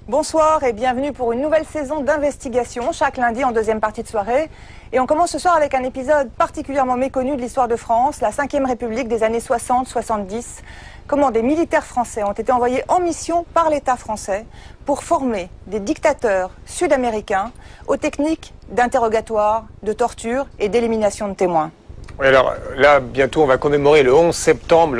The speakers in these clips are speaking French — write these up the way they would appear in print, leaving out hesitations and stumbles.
Bonsoir et bienvenue pour une nouvelle saison d'investigation, chaque lundi en deuxième partie de soirée. Et on commence ce soir avec un épisode particulièrement méconnu de l'histoire de France, la 5e République des années 60-70. Comment des militaires français ont été envoyés en mission par l'État français pour former des dictateurs sud-américains aux techniques d'interrogatoire, de torture et d'élimination de témoins. Oui, alors là, bientôt, on va commémorer le 11 septembre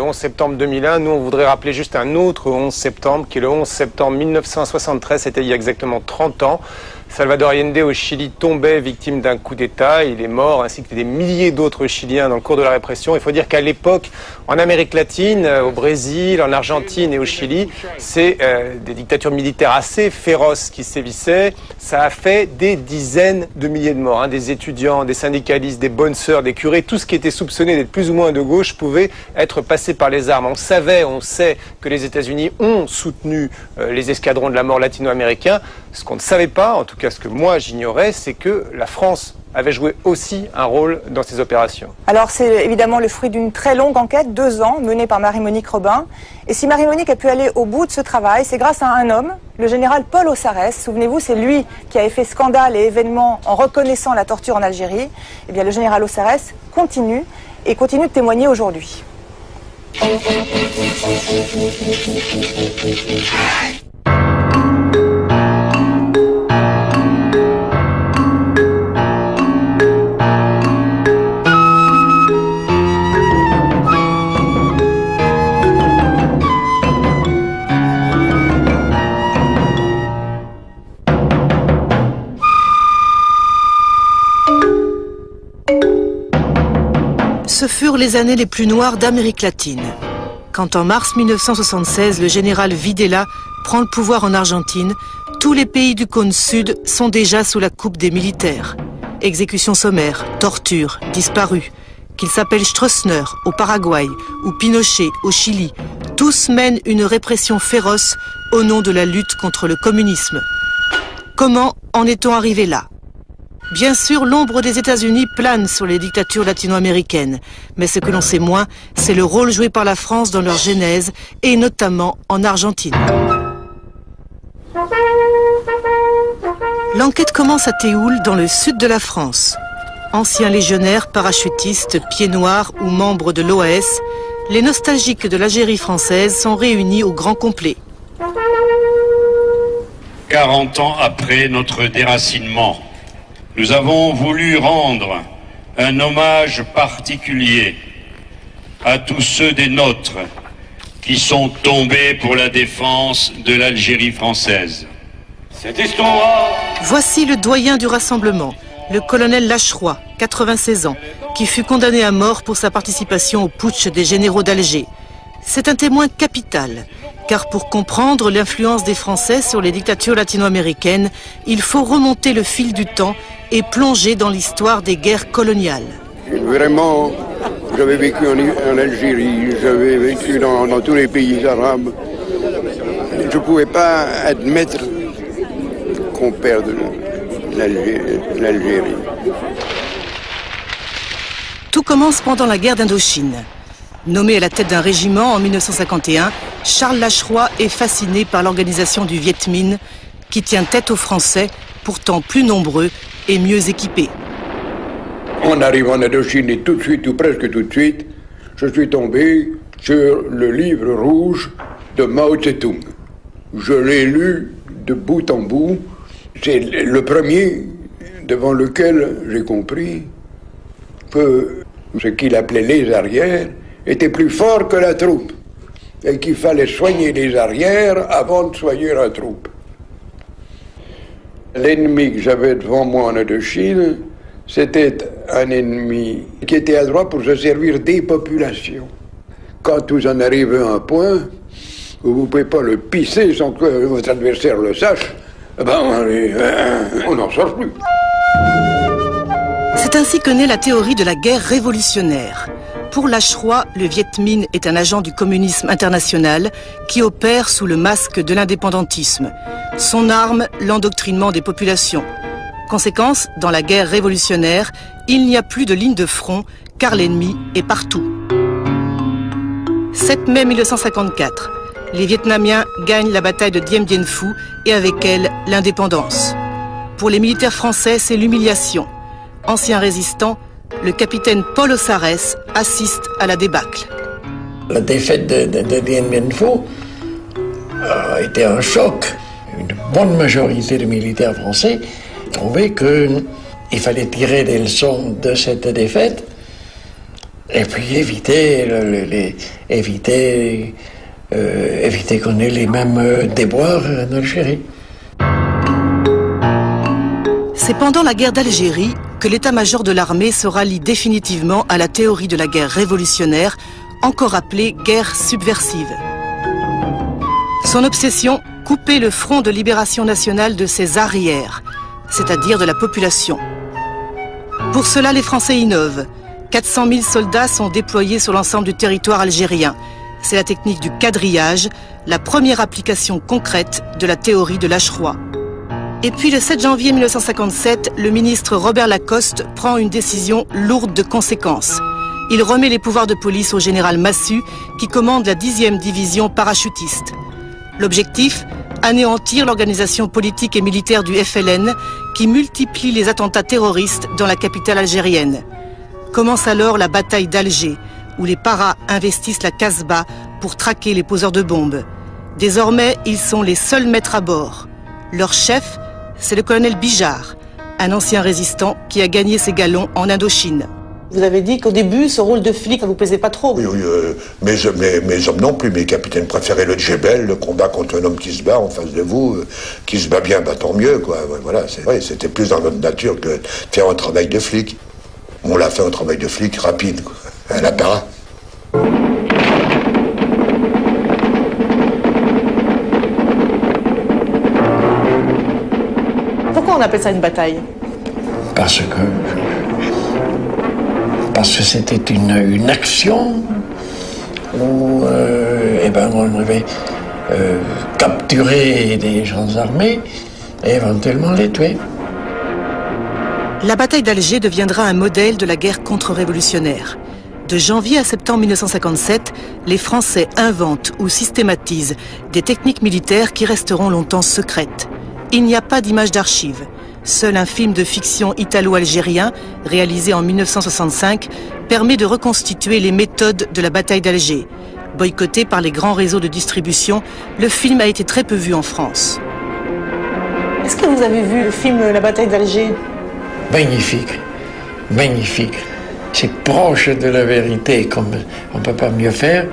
2001. Nous, on voudrait rappeler juste un autre 11 septembre, qui est le 11 septembre 1973, c'était il y a exactement 30 ans. Salvador Allende au Chili tombait victime d'un coup d'État. Il est mort, ainsi que des milliers d'autres Chiliens dans le cours de la répression. Il faut dire qu'à l'époque, en Amérique latine, au Brésil, en Argentine et au Chili, c'est des dictatures militaires assez féroces qui sévissaient. Ça a fait des dizaines de milliers de morts, des étudiants, des syndicalistes, des bonnes sœurs, des curés. Tout ce qui était soupçonné d'être plus ou moins de gauche pouvait être passé par les armes. On sait que les États-Unis ont soutenu les escadrons de la mort latino-américains. Ce qu'on ne savait pas, en tout cas ce que moi j'ignorais, c'est que la France avait joué aussi un rôle dans ces opérations. Alors c'est évidemment le fruit d'une très longue enquête, 2 ans, menée par Marie-Monique Robin. Et si Marie-Monique a pu aller au bout de ce travail, c'est grâce à un homme, le général Paul Ossarès. Souvenez-vous, c'est lui qui avait fait scandale et événement en reconnaissant la torture en Algérie. Eh bien le général Ossarès continue de témoigner aujourd'hui. Ce furent les années les plus noires d'Amérique latine. Quand en mars 1976, le général Videla prend le pouvoir en Argentine, tous les pays du cône sud sont déjà sous la coupe des militaires. Exécutions sommaires, tortures, disparus. Qu'ils s'appellent Stroessner au Paraguay ou Pinochet au Chili, tous mènent une répression féroce au nom de la lutte contre le communisme. Comment en est-on arrivé là ? Bien sûr, l'ombre des États-Unis plane sur les dictatures latino-américaines. Mais ce que l'on sait moins, c'est le rôle joué par la France dans leur genèse, et notamment en Argentine. L'enquête commence à Théoul, dans le sud de la France. Anciens légionnaires, parachutistes, pieds noirs ou membres de l'OAS, les nostalgiques de l'Algérie française sont réunis au grand complet. 40 ans après notre déracinement, nous avons voulu rendre un hommage particulier à tous ceux des nôtres qui sont tombés pour la défense de l'Algérie française. Cette histoire... Voici le doyen du rassemblement, le colonel Lacheroy, 96 ans, qui fut condamné à mort pour sa participation au putsch des généraux d'Alger. C'est un témoin capital, car pour comprendre l'influence des Français sur les dictatures latino-américaines, il faut remonter le fil du temps et plonger dans l'histoire des guerres coloniales. Vraiment, j'avais vécu en Algérie, j'avais vécu dans tous les pays arabes. Je ne pouvais pas admettre qu'on perde l'Algérie. Tout commence pendant la guerre d'Indochine. Nommé à la tête d'un régiment en 1951, Charles Lacheroy est fasciné par l'organisation du Viet Minh, qui tient tête aux Français, pourtant plus nombreux et mieux équipés. En arrivant en Indochine, et tout de suite, ou presque tout de suite, je suis tombé sur le livre rouge de Mao Tse-tung. Je l'ai lu de bout en bout. C'est le premier devant lequel j'ai compris que ce qu'il appelait les arrières était plus fort que la troupe et qu'il fallait soigner les arrières avant de soigner la troupe. L'ennemi que j'avais devant moi en Indochine, c'était un ennemi qui était à droite pour se servir des populations. Quand vous en arrivez à un point où vous ne pouvez pas le pisser sans que votre adversaire le sache, on n'en sort plus. C'est ainsi que naît la théorie de la guerre révolutionnaire. Pour Lacheroy, le Viet Minh est un agent du communisme international qui opère sous le masque de l'indépendantisme. Son arme, l'endoctrinement des populations. Conséquence, dans la guerre révolutionnaire, il n'y a plus de ligne de front car l'ennemi est partout. 7 mai 1954, Les Vietnamiens gagnent la bataille de Dien Bien Phu et avec elle l'indépendance. Pour les militaires français, c'est l'humiliation. Ancien résistant, le capitaine Paul Ossarès assiste à la débâcle. La défaite de Dien Bien Phu a été un choc. Une bonne majorité de militaires français trouvaient qu'il fallait tirer des leçons de cette défaite et puis éviter qu'on ait les mêmes déboires en Algérie. C'est pendant la guerre d'Algérie que l'état-major de l'armée se rallie définitivement à la théorie de la guerre révolutionnaire, encore appelée guerre subversive. Son obsession, couper le front de libération nationale de ses arrières, c'est-à-dire de la population. Pour cela, les Français innovent. 400 000 soldats sont déployés sur l'ensemble du territoire algérien. C'est la technique du quadrillage, la première application concrète de la théorie de l'Acherois. Et puis le 7 janvier 1957, le ministre Robert Lacoste prend une décision lourde de conséquences. Il remet les pouvoirs de police au général Massu, qui commande la 10e division parachutiste. L'objectif, anéantir l'organisation politique et militaire du FLN, qui multiplie les attentats terroristes dans la capitale algérienne. Commence alors la bataille d'Alger, où les paras investissent la Casbah pour traquer les poseurs de bombes. Désormais, ils sont les seuls maîtres à bord. Leur chef, c'est le colonel Bijard, un ancien résistant qui a gagné ses galons en Indochine. Vous avez dit qu'au début, ce rôle de flic, ça vous plaisait pas trop. Oui, mes hommes non plus. Mes capitaines préféraient le djebel, le combat contre un homme qui se bat en face de vous, qui se bat bien, bah tant mieux, quoi. Voilà, c'est vrai, c'était plus dans notre nature que de faire un travail de flic. On l'a fait un travail de flic rapide, quoi, à la para. Pourquoi on appelle ça une bataille? Parce que c'était une action où on avait capturé des gens armés et éventuellement les tuer. La bataille d'Alger deviendra un modèle de la guerre contre-révolutionnaire. De janvier à septembre 1957, les Français inventent ou systématisent des techniques militaires qui resteront longtemps secrètes. Il n'y a pas d'image d'archives. Seul un film de fiction italo-algérien, réalisé en 1965, permet de reconstituer les méthodes de la bataille d'Alger. Boycotté par les grands réseaux de distribution, le film a été très peu vu en France. Est-ce que vous avez vu le film La bataille d'Alger? Magnifique, magnifique. C'est proche de la vérité comme on ne peut pas mieux faire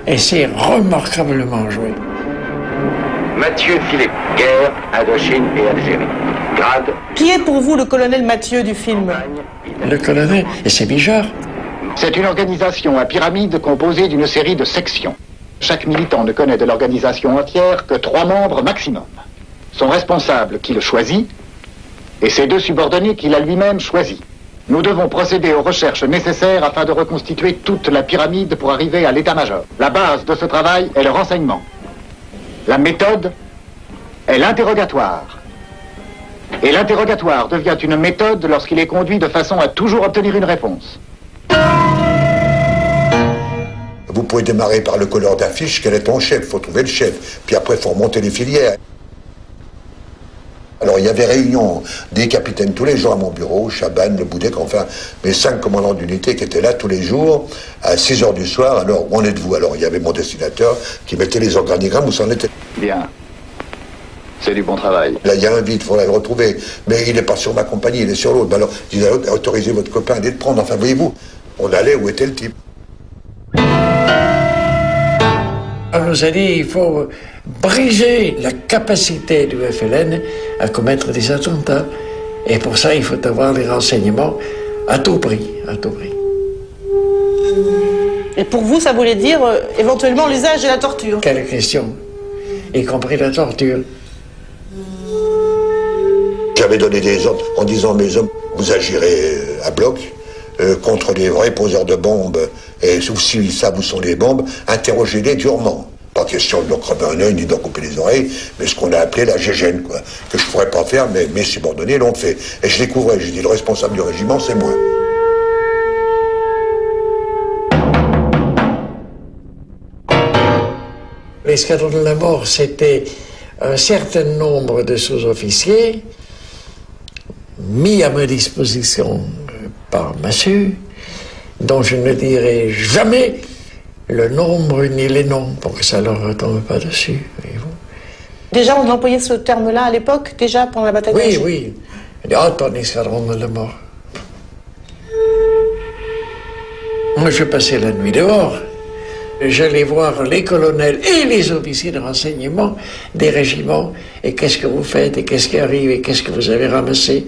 et c'est remarquablement joué. Mathieu Philippe, guerre, Indochine et Algérie. Grade. Qui est pour vous le colonel Mathieu du film? Le colonel, et c'est Bijard. C'est une organisation à pyramide composée d'une série de sections. Chaque militant ne connaît de l'organisation entière que 3 membres maximum. Son responsable qui le choisit et ses 2 subordonnés qu'il a lui-même choisis. Nous devons procéder aux recherches nécessaires afin de reconstituer toute la pyramide pour arriver à l'état-major. La base de ce travail est le renseignement. La méthode est l'interrogatoire. Et l'interrogatoire devient une méthode lorsqu'il est conduit de façon à toujours obtenir une réponse. Vous pouvez démarrer par le couleur d'affiche, quel est ton chef, il faut trouver le chef. Puis après, il faut remonter les filières. Alors, il y avait réunion des capitaines tous les jours à mon bureau, Chaban, Le Boudec, enfin, mes 5 commandants d'unité qui étaient là tous les jours, à 6 h du soir. Alors, où en êtes-vous? Alors, il y avait mon destinateur qui mettait les organigrammes où ça en était. Bien. C'est du bon travail. Là, il y a un vide, il faudrait le retrouver. Mais il n'est pas sur ma compagnie, il est sur l'autre. Alors, je disais, autorisez votre copain à aller le prendre. Enfin, voyez-vous, on allait où était le type. On nous a dit qu'il faut briser la capacité du FLN à commettre des attentats. Et pour ça, il faut avoir les renseignements à tout prix, à tout prix. Et pour vous, ça voulait dire éventuellement l'usage de la torture? Quelle question, y compris la torture. J'avais donné des ordres en disant, mes hommes, vous agirez à bloc contre les vrais poseurs de bombes, et s'ils savent où sont les bombes, interrogez-les durement. Pas question de leur crever un œil ni d'en couper les oreilles, mais ce qu'on a appelé la gégène, quoi. Que je ne pourrais pas faire, mais mes subordonnés l'ont fait. Et je découvrais, j'ai dit, le responsable du régiment, c'est moi. L'escadron de la mort, c'était un certain nombre de sous-officiers mis à ma disposition par Massu, dont je ne dirai jamais le nombre ni les noms, pour que ça ne leur retombe pas dessus, voyez-vous. Déjà, on employait ce terme-là à l'époque, déjà pendant la bataille d'Alger? Oui, oui. Oh, ton escadron de la mort. Moi, je passais la nuit dehors. J'allais voir les colonels et les officiers de renseignement des régiments. Et qu'est-ce que vous faites? Et qu'est-ce qui arrive? Et qu'est-ce que vous avez ramassé?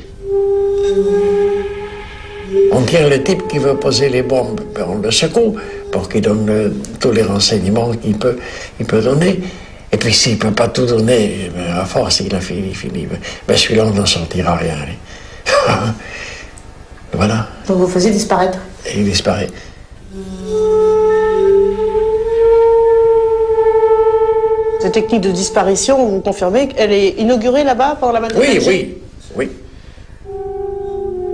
On tient le type qui veut poser les bombes, ben on le secoue pour qu'il donne tous les renseignements qu'il peut donner. Et puis s'il ne peut pas tout donner, ben, à force, il a fini. Ben, celui-là, on n'en sortira rien. Voilà. Donc vous faisiez disparaître? Et il disparaît. Cette technique de disparition, vous confirmez qu'elle est inaugurée là-bas pendant la bataille d'Alger? Oui.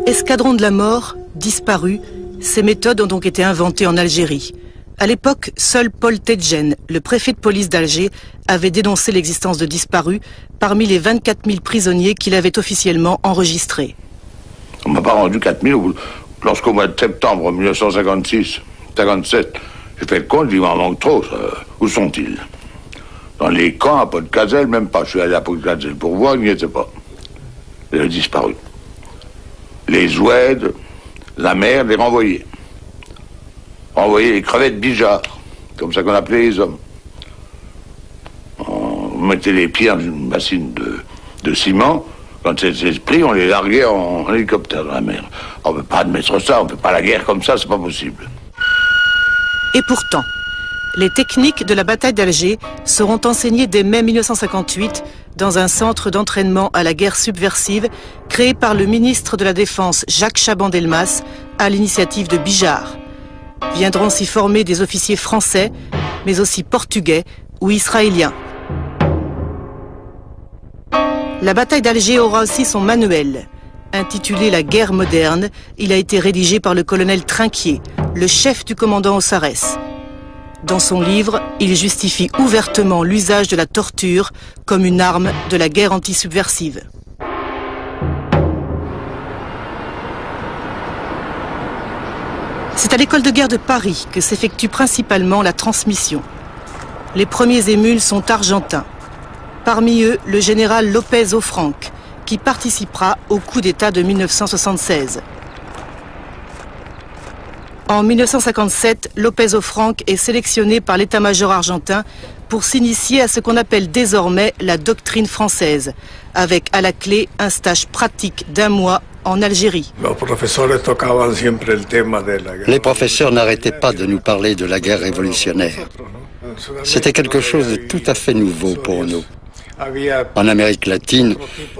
Escadron de la mort, disparu, ces méthodes ont donc été inventées en Algérie. À l'époque, seul Paul Tedjen, le préfet de police d'Alger, avait dénoncé l'existence de disparus parmi les 24 000 prisonniers qu'il avait officiellement enregistrés. On m'a pas rendu 4 000 lorsqu'au mois de septembre 1956, 57, j'ai fait le compte, il m'en manque trop. Où sont-ils? Dans les camps, à Port-de-Cazel, même pas. Je suis allé à Port-de-Cazel pour voir, il n'y était pas. Il a disparu. Les Ouèdes, la mer, les renvoyés. Renvoyer les crevettes Bijard, comme ça qu'on appelait les hommes. On mettait les pieds dans une bassine de ciment. Quand c'était pris, on les larguait en hélicoptère dans la mer. On ne peut pas admettre ça, on ne fait pas la guerre comme ça, c'est pas possible. Et pourtant, les techniques de la bataille d'Alger seront enseignées dès mai 1958 dans un centre d'entraînement à la guerre subversive créé par le ministre de la Défense Jacques Chaban-Delmas à l'initiative de Bijard. Viendront s'y former des officiers français, mais aussi portugais ou israéliens. La bataille d'Alger aura aussi son manuel. Intitulé « La guerre moderne », il a été rédigé par le colonel Trinquier, le chef du commandant au Sarès. Dans son livre, il justifie ouvertement l'usage de la torture comme une arme de la guerre antisubversive. C'est à l'école de guerre de Paris que s'effectue principalement la transmission. Les premiers émules sont argentins. Parmi eux, le général López Offranc, qui participera au coup d'État de 1976. En 1957, López Offranc est sélectionné par l'état-major argentin pour s'initier à ce qu'on appelle désormais la doctrine française, avec à la clé un stage pratique d'1 mois en Algérie. Les professeurs n'arrêtaient pas de nous parler de la guerre révolutionnaire. C'était quelque chose de tout à fait nouveau pour nous. En Amérique latine,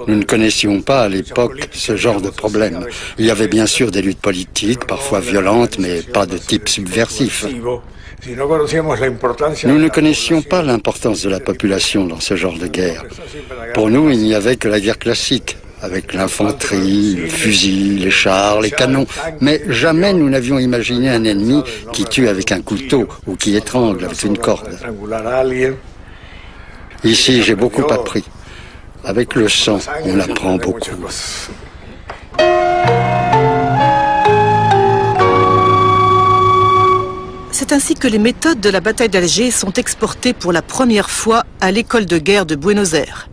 nous ne connaissions pas à l'époque ce genre de problème. Il y avait bien sûr des luttes politiques, parfois violentes, mais pas de type subversif. Nous ne connaissions pas l'importance de la population dans ce genre de guerre. Pour nous, il n'y avait que la guerre classique, avec l'infanterie, le fusil, les chars, les canons. Mais jamais nous n'avions imaginé un ennemi qui tue avec un couteau ou qui étrangle avec une corde. Ici, j'ai beaucoup appris. Avec le sang, on apprend beaucoup. C'est ainsi que les méthodes de la bataille d'Alger sont exportées pour la première fois à l'école de guerre de Buenos Aires.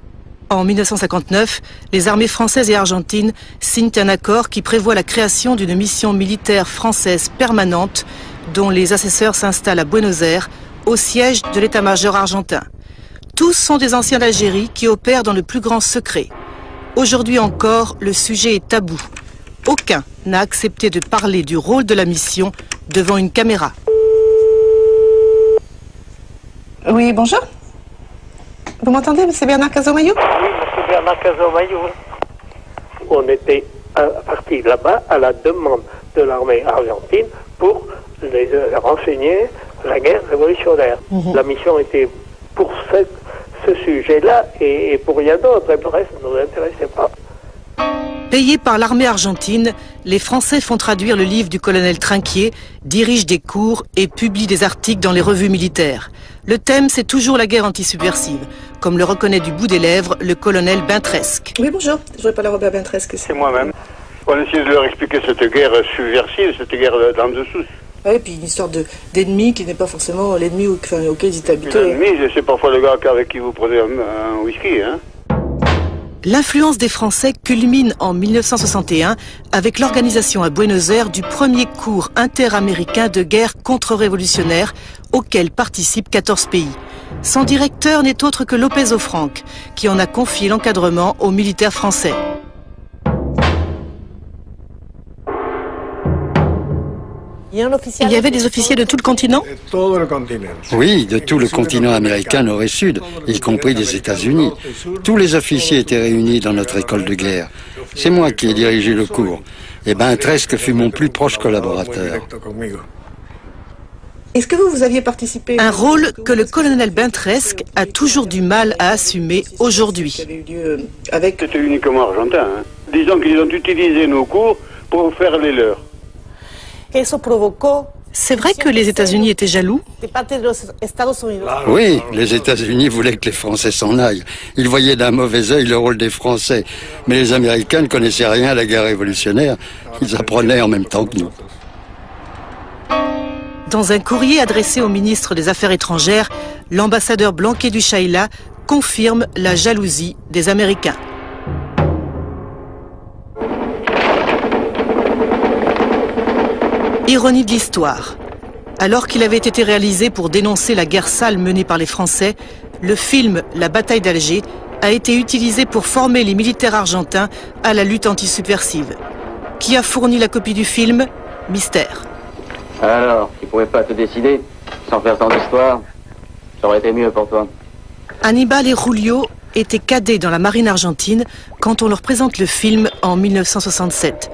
En 1959, les armées françaises et argentines signent un accord qui prévoit la création d'une mission militaire française permanente dont les assesseurs s'installent à Buenos Aires, au siège de l'état-major argentin. Tous sont des anciens d'Algérie qui opèrent dans le plus grand secret. Aujourd'hui encore, le sujet est tabou. Aucun n'a accepté de parler du rôle de la mission devant une caméra. Oui, bonjour. Vous m'entendez, M. Bernard Cazomayou? Oui, M. Bernard Cazomayou. On était parti là-bas à la demande de l'armée argentine pour les renseigner la guerre révolutionnaire. La mission était pour ce sujet-là et pour rien d'autre. Le reste ne nous intéressait pas. Payés par l'armée argentine, les Français font traduire le livre du colonel Trinquier, dirigent des cours et publient des articles dans les revues militaires. Le thème, c'est toujours la guerre antisubversive, comme le reconnaît du bout des lèvres le colonel Bintresque. Oui, bonjour, je voudrais parler à Robert Bintresque. C'est moi-même. On essaie de leur expliquer cette guerre subversive, cette guerre d'en dessous. Oui, et puis une histoire d'ennemi qui n'est pas forcément l'ennemi auquel ils étaient habitués. L'ennemi, c'est parfois le gars avec qui vous prenez un whisky, hein. L'influence des Français culmine en 1961 avec l'organisation à Buenos Aires du premier cours interaméricain de guerre contre-révolutionnaire auquel participent 14 pays. Son directeur n'est autre que López Offranc, qui en a confié l'encadrement aux militaires français. Il y avait des officiers de tout le continent? Oui, de tout le continent américain nord et sud, y compris des États-Unis. Tous les officiers étaient réunis dans notre école de guerre. C'est moi qui ai dirigé le cours. Et Bintresque fut mon plus proche collaborateur. Est-ce que vous aviez participé? Un rôle que le colonel Bintresque a toujours du mal à assumer aujourd'hui. C'était uniquement argentin. Hein. Disons qu'ils ont utilisé nos cours pour faire les leurs. C'est vrai que les États-Unis étaient jaloux? Oui, les États-Unis voulaient que les Français s'en aillent. Ils voyaient d'un mauvais œil le rôle des Français. Mais les Américains ne connaissaient rien à la guerre révolutionnaire. Ils apprenaient en même temps que nous. Dans un courrier adressé au ministre des Affaires étrangères, l'ambassadeur Blanquet du Chayla confirme la jalousie des Américains. Ironie de l'histoire. Alors qu'il avait été réalisé pour dénoncer la guerre sale menée par les Français, le film La bataille d'Alger a été utilisé pour former les militaires argentins à la lutte antisubversive. Qui a fourni la copie du film? Mystère. Alors, tu pouvais pas te décider sans faire tant d'histoire? Ça aurait été mieux pour toi. Hannibal et Julio étaient cadets dans la marine argentine quand on leur présente le film en 1967.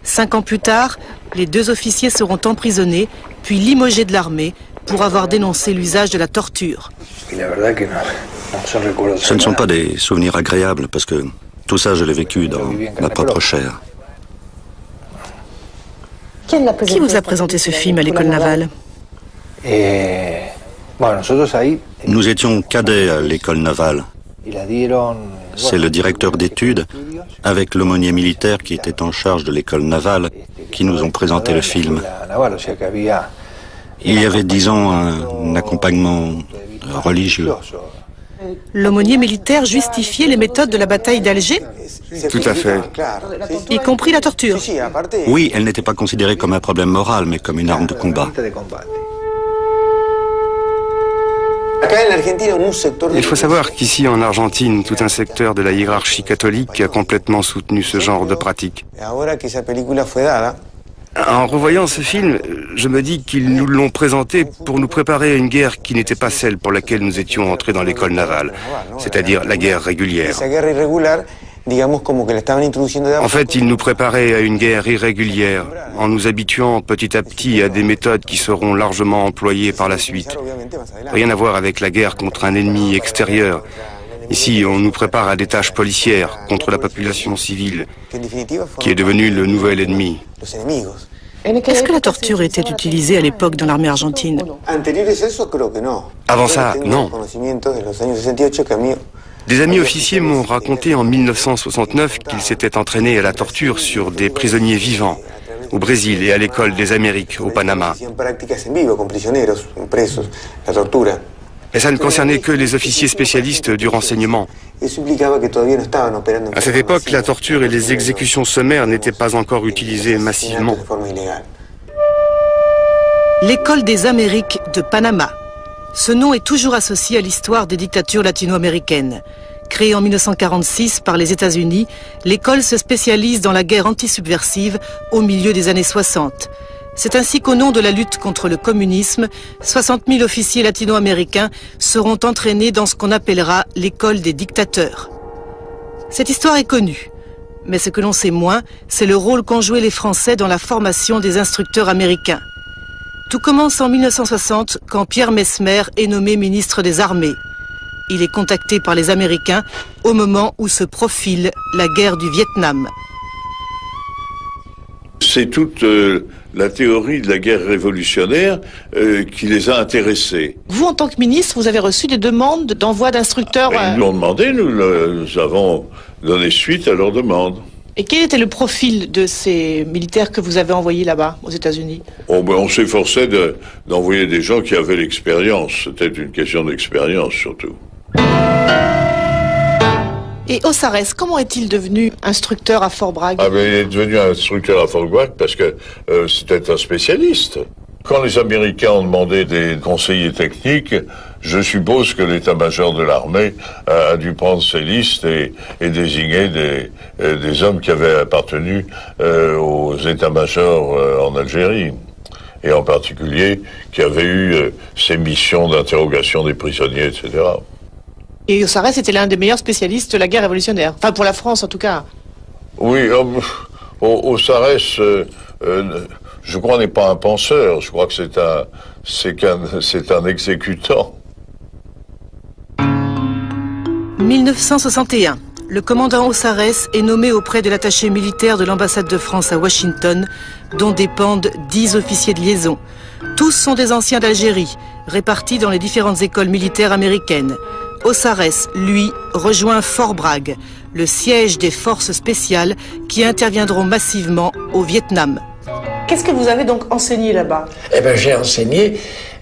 5 ans plus tard, les 2 officiers seront emprisonnés, puis limogés de l'armée pour avoir dénoncé l'usage de la torture. Ce ne sont pas des souvenirs agréables, parce que tout ça, je l'ai vécu dans ma propre chair. Qui vous a présenté ce film à l'école navale? Nous étions cadets à l'école navale. C'est le directeur d'études, avec l'aumônier militaire qui était en charge de l'école navale, qui nous ont présenté le film. Il y avait, disons, un accompagnement religieux. L'aumônier militaire justifiait les méthodes de la bataille d'Alger? Tout à fait. Y compris la torture? Oui, elle n'était pas considérée comme un problème moral, mais comme une arme de combat. Il faut savoir qu'ici en Argentine, tout un secteur de la hiérarchie catholique a complètement soutenu ce genre de pratique. En revoyant ce film, je me dis qu'ils nous l'ont présenté pour nous préparer à une guerre qui n'était pas celle pour laquelle nous étions entrés dans l'école navale, c'est-à-dire la guerre régulière. En fait, ils nous préparaient à une guerre irrégulière, en nous habituant petit à petit à des méthodes qui seront largement employées par la suite. Rien à voir avec la guerre contre un ennemi extérieur. Ici, on nous prépare à des tâches policières contre la population civile, qui est devenue le nouvel ennemi. Est-ce que la torture était utilisée à l'époque dans l'armée argentine? Avant ça, non. Des amis officiers m'ont raconté en 1969 qu'ils s'étaient entraînés à la torture sur des prisonniers vivants, au Brésil et à l'école des Amériques, au Panama. Mais ça ne concernait que les officiers spécialistes du renseignement. À cette époque, la torture et les exécutions sommaires n'étaient pas encore utilisées massivement. L'école des Amériques de Panama. Ce nom est toujours associé à l'histoire des dictatures latino-américaines. Créée en 1946 par les États-Unis, l'école se spécialise dans la guerre antisubversive au milieu des années 60. C'est ainsi qu'au nom de la lutte contre le communisme, 60 000 officiers latino-américains seront entraînés dans ce qu'on appellera l'école des dictateurs. Cette histoire est connue, mais ce que l'on sait moins, c'est le rôle qu'ont joué les Français dans la formation des instructeurs américains. Tout commence en 1960 quand Pierre Messmer est nommé ministre des Armées. Il est contacté par les Américains au moment où se profile la guerre du Vietnam. c'est toute la théorie de la guerre révolutionnaire qui les a intéressés. Vous, en tant que ministre, vous avez reçu des demandes d'envoi d'instructeurs Ils l'ont demandé, nous avons donné suite à leurs demandes. Et quel était le profil de ces militaires que vous avez envoyés là-bas, aux États-Unis? On s'efforçait d'envoyer des gens qui avaient l'expérience. C'était une question d'expérience, surtout. Et Aussaresses, comment est-il devenu instructeur à Fort Bragg? Il est devenu instructeur à Fort Bragg parce que c'était un spécialiste. Quand les Américains ont demandé des conseillers techniques, je suppose que l'état-major de l'armée a dû prendre ses listes et désigner des hommes qui avaient appartenu aux états-majors en Algérie. Et en particulier, qui avaient eu ces missions d'interrogation des prisonniers, etc. Et Aussaresses était l'un des meilleurs spécialistes de la guerre révolutionnaire. Enfin, pour la France, en tout cas. Oui, Aussaresses, je crois, n'est pas un penseur. Je crois que c'est un exécutant. 1961. Le commandant Aussaresses est nommé auprès de l'attaché militaire de l'ambassade de France à Washington, dont dépendent 10 officiers de liaison. Tous sont des anciens d'Algérie, répartis dans les différentes écoles militaires américaines. Aussaresses, lui, rejoint Fort Bragg, le siège des forces spéciales qui interviendront massivement au Vietnam. Qu'est-ce que vous avez donc enseigné là-bas? J'ai enseigné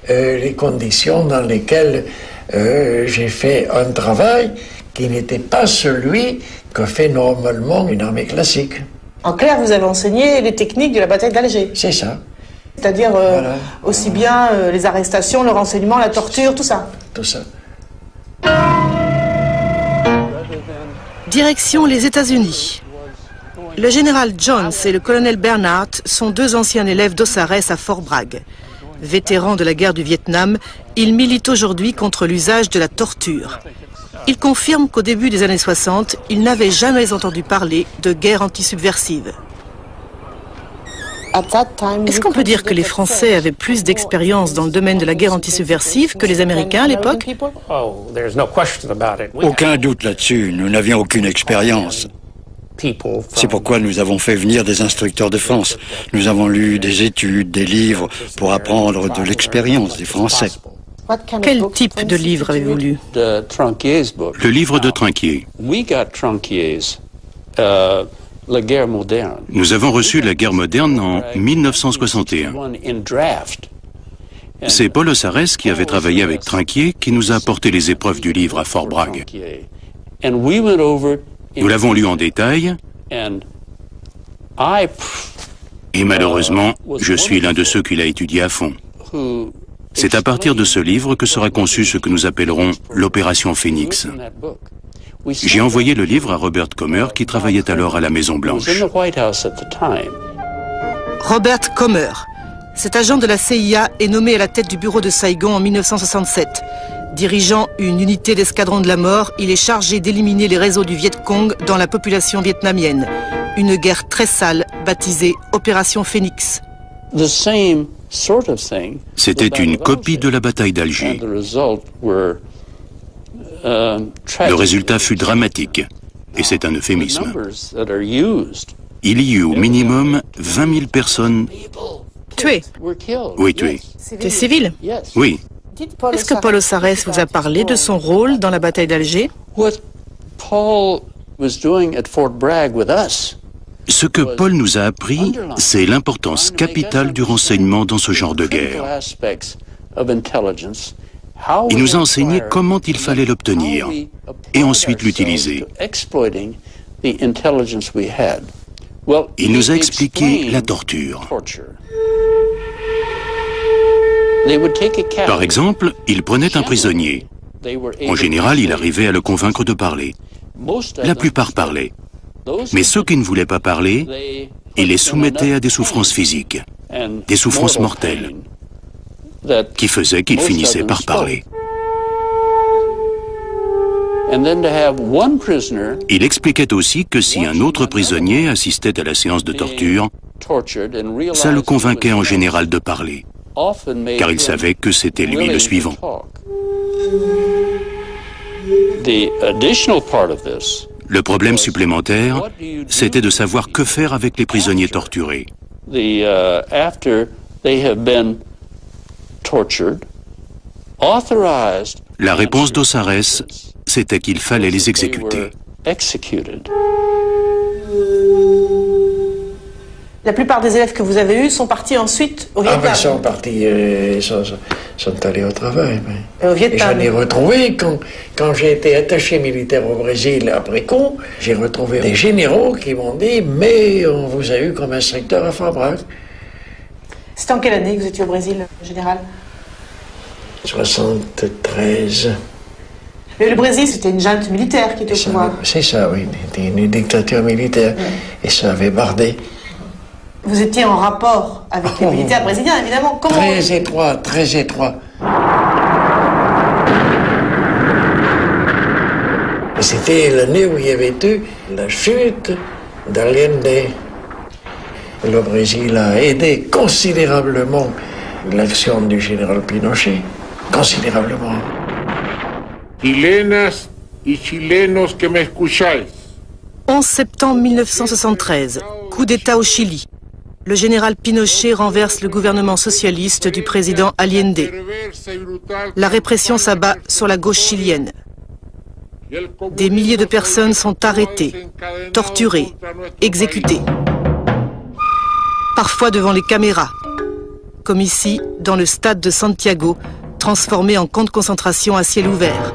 les conditions dans lesquelles j'ai fait un travail qui n'était pas celui que fait normalement une armée classique. En clair, vous avez enseigné les techniques de la bataille d'Alger. C'est ça. C'est-à-dire voilà. Aussi bien les arrestations, le renseignement, la torture, tout ça. Tout ça. Direction les États-Unis. Le général Jones et le colonel Bernhardt sont 2 anciens élèves d'Aussaresses à Fort Bragg. Vétérans de la guerre du Vietnam, ils militent aujourd'hui contre l'usage de la torture. Ils confirment qu'au début des années 60, ils n'avaient jamais entendu parler de guerre antisubversive. Est-ce qu'on peut dire que les Français avaient plus d'expérience dans le domaine de la guerre antisubversive que les Américains à l'époque? Aucun doute là-dessus, nous n'avions aucune expérience. C'est pourquoi nous avons fait venir des instructeurs de France. Nous avons lu des études, des livres pour apprendre de l'expérience des Français. Quel type de livre avez-vous lu? Le livre de Trinquier. Nous avons reçu la guerre moderne en 1961. C'est Paul Aussaresses qui avait travaillé avec Trinquier qui nous a apporté les épreuves du livre à Fort Bragg. Nous l'avons lu en détail et malheureusement, je suis l'un de ceux qui l'a étudié à fond. C'est à partir de ce livre que sera conçu ce que nous appellerons l'opération Phoenix. J'ai envoyé le livre à Robert Comer qui travaillait alors à la Maison-Blanche. Robert Comer, cet agent de la CIA est nommé à la tête du bureau de Saigon en 1967. Dirigeant une unité d'escadron de la mort, il est chargé d'éliminer les réseaux du Viet Cong dans la population vietnamienne. Une guerre très sale, baptisée Opération Phoenix. C'était une copie de la bataille d'Alger. Le résultat fut dramatique, et c'est un euphémisme. Il y eut au minimum 20 000 personnes tuées. Oui, tuées. Des civils? Oui. Est-ce que Paul Aussaresses vous a parlé de son rôle dans la bataille d'Alger? Ce que Paul nous a appris, c'est l'importance capitale du renseignement dans ce genre de guerre. Il nous a enseigné comment il fallait l'obtenir et ensuite l'utiliser. Il nous a expliqué la torture. Par exemple, il prenait un prisonnier. En général, il arrivait à le convaincre de parler. La plupart parlaient. Mais ceux qui ne voulaient pas parler, il les soumettait à des souffrances physiques, des souffrances mortelles, qui faisaient qu'ils finissaient par parler. Il expliquait aussi que si un autre prisonnier assistait à la séance de torture, ça le convainquait en général de parler, car il savait que c'était lui le suivant. Le problème supplémentaire, c'était de savoir que faire avec les prisonniers torturés. La réponse d'Ossares, c'était qu'il fallait les exécuter. La plupart des élèves que vous avez eus sont partis ensuite au Vietnam. Ah ben, sont partis, sont allés au travail. Et au Vietnam. Et j'en ai retrouvé, quand j'ai été attaché militaire au Brésil après coup, j'ai retrouvé des généraux qui m'ont dit « Mais on vous a eu comme instructeur à Fabrac ». C'était en quelle année que vous étiez au Brésil, général? 73. Mais le Brésil, c'était une junte militaire qui était au pouvoir. C'est ça, oui. C'était une dictature militaire. Et ça avait bardé. Vous étiez en rapport avec les militaires brésiliens, évidemment. Comment... Très étroit, très étroit. C'était l'année où il y avait eu la chute d'Allende. Le Brésil a aidé considérablement l'action du général Pinochet. Considérablement. Chilenas y chilenos que me escucháis. 11 septembre 1973, coup d'État au Chili. Le général Pinochet renverse le gouvernement socialiste du président Allende. La répression s'abat sur la gauche chilienne. Des milliers de personnes sont arrêtées, torturées, exécutées. Parfois devant les caméras, comme ici, dans le stade de Santiago, transformé en camp de concentration à ciel ouvert.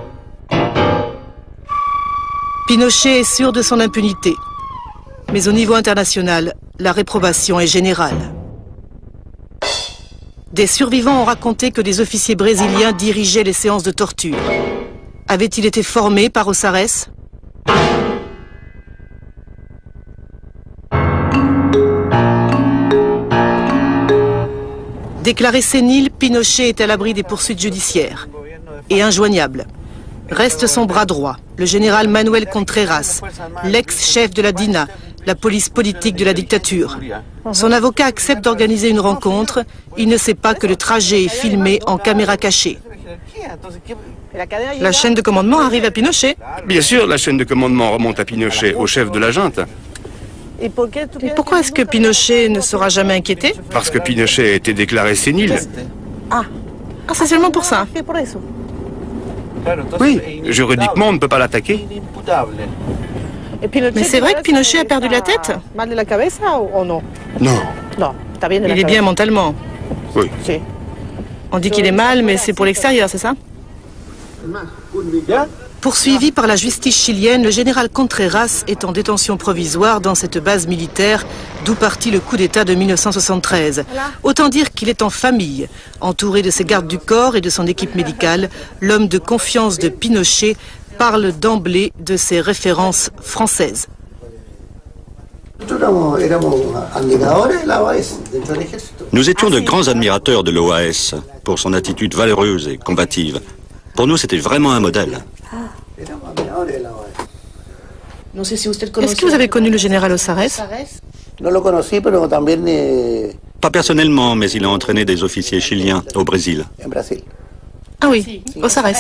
Pinochet est sûr de son impunité. Mais au niveau international, la réprobation est générale. Des survivants ont raconté que des officiers brésiliens dirigeaient les séances de torture. Avait-il été formé par Ossares? Déclaré sénile, Pinochet est à l'abri des poursuites judiciaires. Et injoignable. Reste son bras droit, le général Manuel Contreras, l'ex-chef de la DINA, la police politique de la dictature. Son avocat accepte d'organiser une rencontre. Il ne sait pas que le trajet est filmé en caméra cachée. La chaîne de commandement arrive à Pinochet. Bien sûr, la chaîne de commandement remonte à Pinochet, au chef de la junte. Et pourquoi est-ce que Pinochet ne sera jamais inquiété? Parce que Pinochet a été déclaré sénile. Ah, c'est seulement pour ça. Oui, juridiquement, on ne peut pas l'attaquer. Mais c'est vrai que Pinochet a perdu la tête? Non. Il est bien mentalement. Oui. On dit qu'il est mal, mais c'est pour l'extérieur, c'est ça? Poursuivi par la justice chilienne, le général Contreras est en détention provisoire dans cette base militaire, d'où partit le coup d'État de 1973. Autant dire qu'il est en famille. Entouré de ses gardes du corps et de son équipe médicale, l'homme de confiance de Pinochet parle d'emblée de ses références françaises. Nous étions de grands admirateurs de l'OAS pour son attitude valeureuse et combative. Pour nous, c'était vraiment un modèle. Est-ce que vous avez connu le général Ossares? Pas personnellement, mais il a entraîné des officiers chiliens au Brésil. Ah oui, Ossares.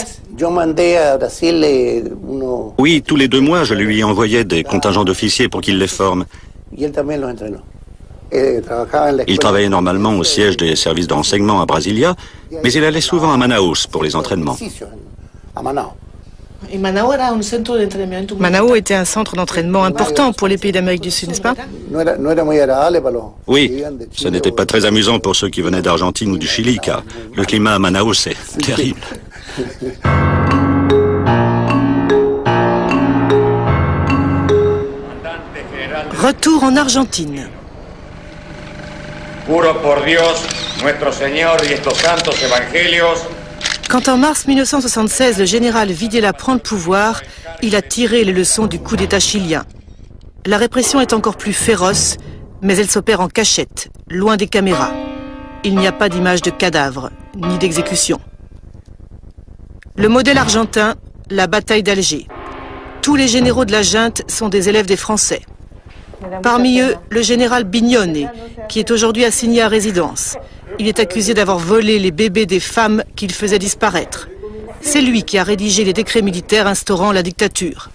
Oui, tous les 2 mois, je lui envoyais des contingents d'officiers pour qu'il les forme. Il travaillait normalement au siège des services de renseignement à Brasilia, mais il allait souvent à Manaus pour les entraînements. Manaus était un centre d'entraînement important pour les pays d'Amérique du Sud, n'est-ce pas? Oui, ce n'était pas très amusant pour ceux qui venaient d'Argentine ou du Chili, car le climat à Manaus est terrible. Retour en Argentine. Quand en mars 1976, le général Videla prend le pouvoir, il a tiré les leçons du coup d'État chilien. La répression est encore plus féroce, mais elle s'opère en cachette, loin des caméras. Il n'y a pas d'image de cadavres, ni d'exécution. Le modèle argentin, la bataille d'Alger. Tous les généraux de la junte sont des élèves des Français. Parmi eux, le général Bignone, qui est aujourd'hui assigné à résidence. Il est accusé d'avoir volé les bébés des femmes qu'il faisait disparaître. C'est lui qui a rédigé les décrets militaires instaurant la dictature.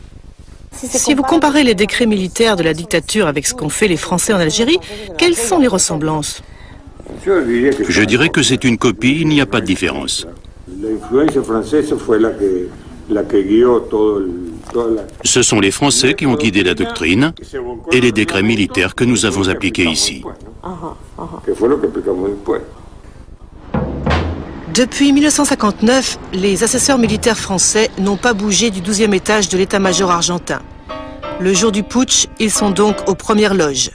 Si vous comparez les décrets militaires de la dictature avec ce qu'ont fait les Français en Algérie, quelles sont les ressemblances? Je dirais que c'est une copie, il n'y a pas de différence. Ce sont les Français qui ont guidé la doctrine et les décrets militaires que nous avons appliqués ici. Depuis 1959, les assesseurs militaires français n'ont pas bougé du 12e étage de l'état-major argentin. Le jour du putsch, ils sont donc aux premières loges.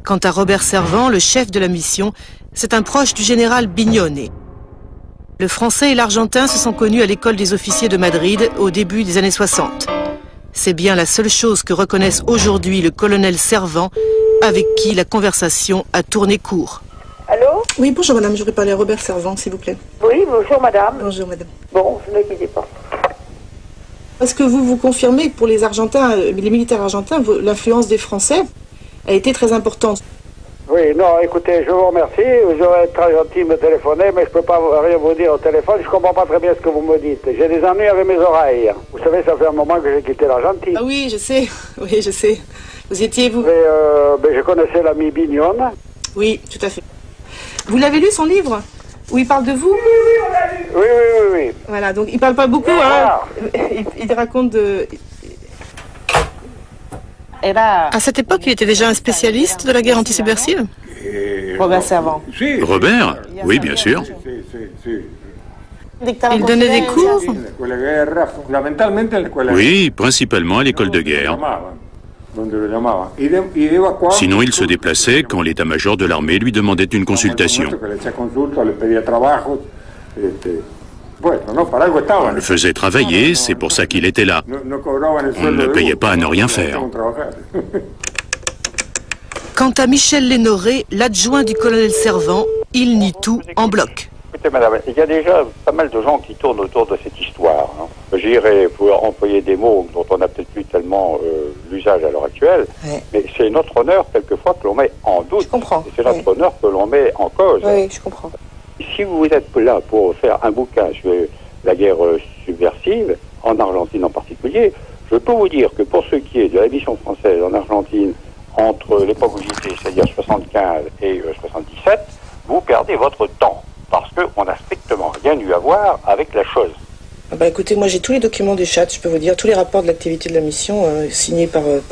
Quant à Robert Servan, le chef de la mission, c'est un proche du général Bignone. Le français et l'argentin se sont connus à l'école des officiers de Madrid au début des années 60. C'est bien la seule chose que reconnaissent aujourd'hui le colonel Servan, avec qui la conversation a tourné court. Allô? Oui, bonjour madame, je voudrais parler à Robert Servan, s'il vous plaît. Oui, bonjour madame. Bonjour madame. Bon, ne quittez pas. Est-ce que vous confirmez que pour les Argentins, les militaires argentins, l'influence des Français a été très importante? Oui, non, écoutez, je vous remercie. Vous aurez été très gentil de me téléphoner, mais je ne peux pas rien vous dire au téléphone. Je ne comprends pas très bien ce que vous me dites. J'ai des ennuis avec mes oreilles. Vous savez, ça fait un moment que j'ai quitté l'Argentine. Ah oui, je sais. Oui, je sais. Vous y étiez, vous? Je connaissais l'ami Bignone. Oui, tout à fait. Vous l'avez lu, son livre? Où il parle de vous? Oui, on l'a lu. Oui. Voilà, donc il parle pas beaucoup, hein. Il raconte de... À cette époque, il était déjà un spécialiste de la guerre antisubversive? Robert Servan. Robert? Oui, bien sûr. Il donnait des cours? Oui, principalement à l'école de guerre. Sinon, il se déplaçait quand l'état-major de l'armée lui demandait une consultation. On le faisait travailler, c'est pour ça qu'il était là. On ne le payait pas à ne rien faire. Quant à Michel Lénoré, l'adjoint du colonel Servan, il nie tout en bloc. Écoutez, madame, il y a déjà pas mal de gens qui tournent autour de cette histoire. J'irais pour employer des mots dont on n'a peut-être plus tellement l'usage à l'heure actuelle, mais c'est notre honneur, quelquefois, que l'on met en doute. Je comprends. C'est notre honneur que l'on met en cause. Oui, je comprends. Si vous êtes là pour faire un bouquin sur la guerre subversive, en Argentine en particulier, je peux vous dire que pour ce qui est de la mission française en Argentine, entre l'époque où j'étais, c'est-à-dire 75 et 77, vous perdez votre temps, parce qu'on n'a strictement rien eu à voir avec la chose. Écoutez, moi j'ai tous les documents du chat, je peux vous dire, tous les rapports de l'activité de la mission,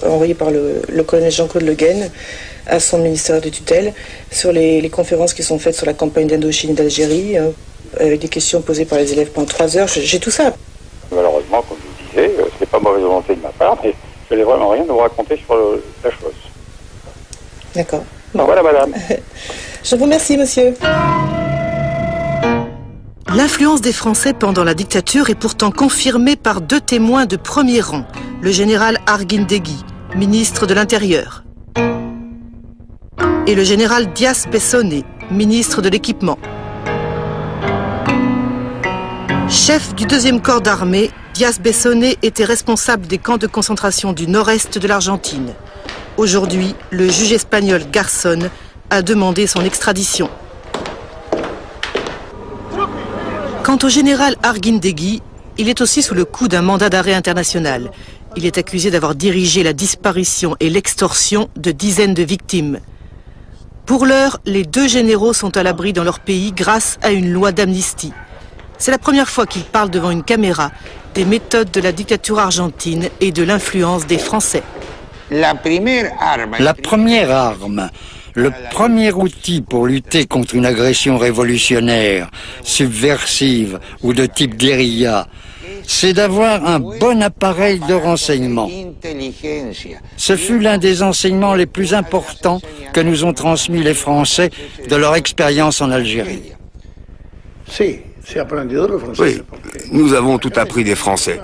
envoyés par le colonel Jean-Claude Le Guen à son ministère de tutelle, sur les conférences qui sont faites sur la campagne d'Indochine et d'Algérie, avec des questions posées par les élèves pendant 3 heures, j'ai tout ça. Malheureusement, comme je vous disais, c'est pas mauvaise volonté de ma part, mais je n'ai vraiment rien à vous raconter sur la chose. D'accord. Bon. Voilà, madame. Je vous remercie, monsieur. L'influence des Français pendant la dictature est pourtant confirmée par 2 témoins de premier rang, le général Arguindegui, ministre de l'Intérieur, et le général Diaz Bessone, ministre de l'Équipement. Chef du 2e corps d'armée, Diaz Bessone était responsable des camps de concentration du nord-est de l'Argentine. Aujourd'hui, le juge espagnol Garzón a demandé son extradition. Quant au général Arguindegui, il est aussi sous le coup d'un mandat d'arrêt international. Il est accusé d'avoir dirigé la disparition et l'extorsion de dizaines de victimes. Pour l'heure, les 2 généraux sont à l'abri dans leur pays grâce à une loi d'amnistie. C'est la première fois qu'ils parlent devant une caméra des méthodes de la dictature argentine et de l'influence des Français. La première arme, le premier outil pour lutter contre une agression révolutionnaire, subversive ou de type guérilla, c'est d'avoir un bon appareil de renseignement. Ce fut l'un des enseignements les plus importants que nous ont transmis les Français de leur expérience en Algérie. Oui, nous avons tout appris des Français.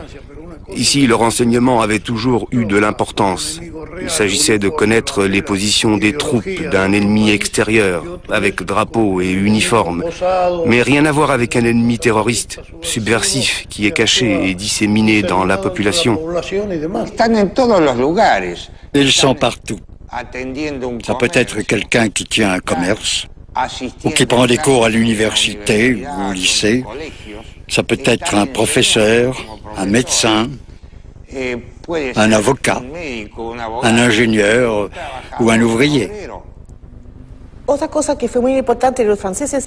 Ici, le renseignement avait toujours eu de l'importance. Il s'agissait de connaître les positions des troupes d'un ennemi extérieur, avec drapeau et uniforme. Mais rien à voir avec un ennemi terroriste, subversif, qui est caché et disséminé dans la population. Ils sont partout. Ça peut être quelqu'un qui tient un commerce, ou qui prend des cours à l'université ou au lycée. Ça peut être un professeur, un médecin. un avocat, un ingénieur ou un ouvrier.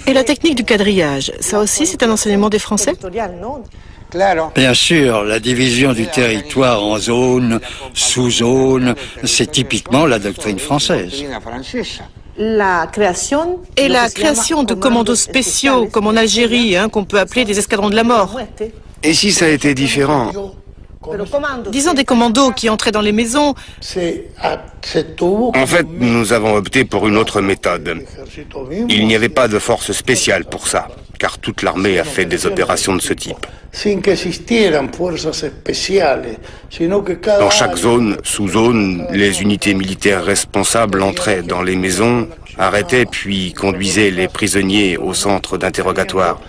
Et la technique du quadrillage, ça aussi c'est un enseignement des Français? Bien sûr, la division du territoire en zones, sous-zones, c'est typiquement la doctrine française. Et la création de commandos spéciaux, comme en Algérie, qu'on peut appeler des escadrons de la mort. Et si ça a été différent? Disons des commandos qui entraient dans les maisons. En fait, nous avons opté pour une autre méthode. Il n'y avait pas de force spéciale pour ça, car toute l'armée a fait des opérations de ce type. Dans chaque zone, sous-zone, les unités militaires responsables entraient dans les maisons, arrêtaient puis conduisaient les prisonniers au centre d'interrogatoire.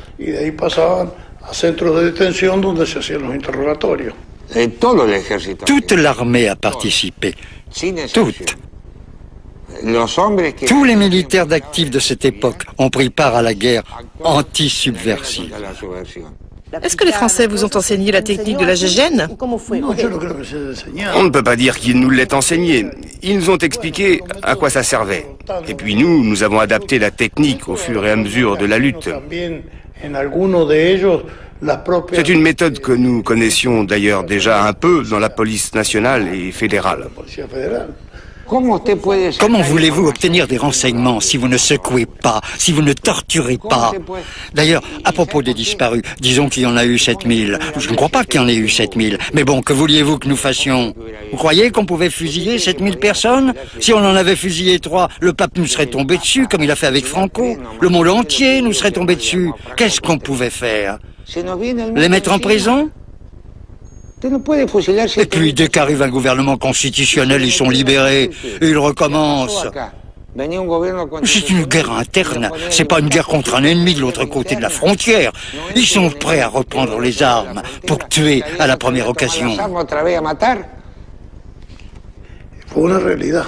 Toute l'armée a participé. Toute. Tous les militaires d'actifs de cette époque ont pris part à la guerre anti-subversive. Est-ce que les Français vous ont enseigné la technique de la gégène? On ne peut pas dire qu'ils nous l'aient enseigné. Ils nous ont expliqué à quoi ça servait. Et puis nous avons adapté la technique au fur et à mesure de la lutte. C'est une méthode que nous connaissions d'ailleurs déjà un peu dans la police nationale et fédérale. Comment voulez-vous obtenir des renseignements si vous ne secouez pas, si vous ne torturez pas? D'ailleurs, à propos des disparus, disons qu'il y en a eu 7000. Je ne crois pas qu'il y en ait eu 7000. Mais bon, que vouliez-vous que nous fassions? Vous croyez qu'on pouvait fusiller 7000 personnes? Si on en avait fusillé 3, le pape nous serait tombé dessus, comme il a fait avec Franco. Le monde entier nous serait tombé dessus. Qu'est-ce qu'on pouvait faire? Les mettre en prison? Et puis, dès qu'arrive un gouvernement constitutionnel, ils sont libérés et ils recommencent. C'est une guerre interne, c'est pas une guerre contre un ennemi de l'autre côté de la frontière. Ils sont prêts à reprendre les armes pour tuer à la première occasion.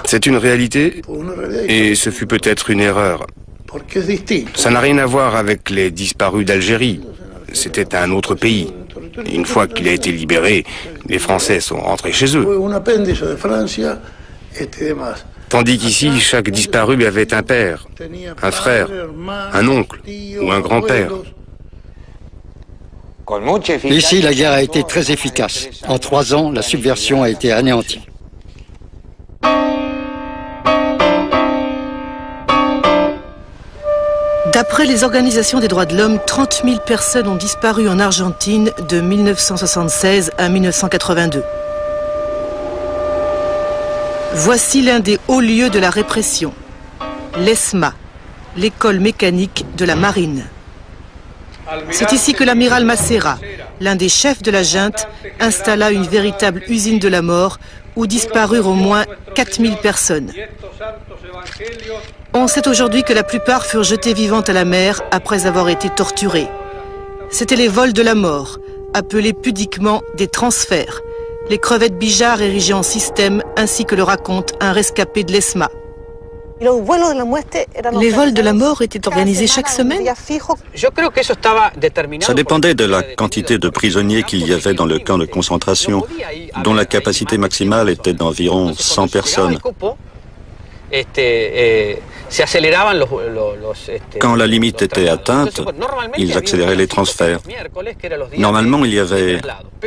C'est une réalité et ce fut peut-être une erreur. Ça n'a rien à voir avec les disparus d'Algérie. C'était un autre pays. Une fois qu'il a été libéré, les Français sont rentrés chez eux. Tandis qu'ici, chaque disparu avait un père, un frère, un oncle ou un grand-père. Ici, la guerre a été très efficace. En 3 ans, la subversion a été anéantie. D'après les organisations des droits de l'homme, 30 000 personnes ont disparu en Argentine de 1976 à 1982. Voici l'un des hauts lieux de la répression, l'ESMA, l'école mécanique de la marine. C'est ici que l'amiral Macera, l'un des chefs de la junte, installa une véritable usine de la mort où disparurent au moins 4000 personnes. On sait aujourd'hui que la plupart furent jetées vivantes à la mer après avoir été torturées. C'étaient les vols de la mort, appelés pudiquement des transferts, les crevettes Bijard érigées en système, ainsi que le raconte un rescapé de l'ESMA. Les vols de la mort étaient organisés chaque semaine? Ça dépendait de la quantité de prisonniers qu'il y avait dans le camp de concentration, dont la capacité maximale était d'environ 100 personnes. Quand la limite était atteinte, ils accéléraient les transferts. Normalement, il y avait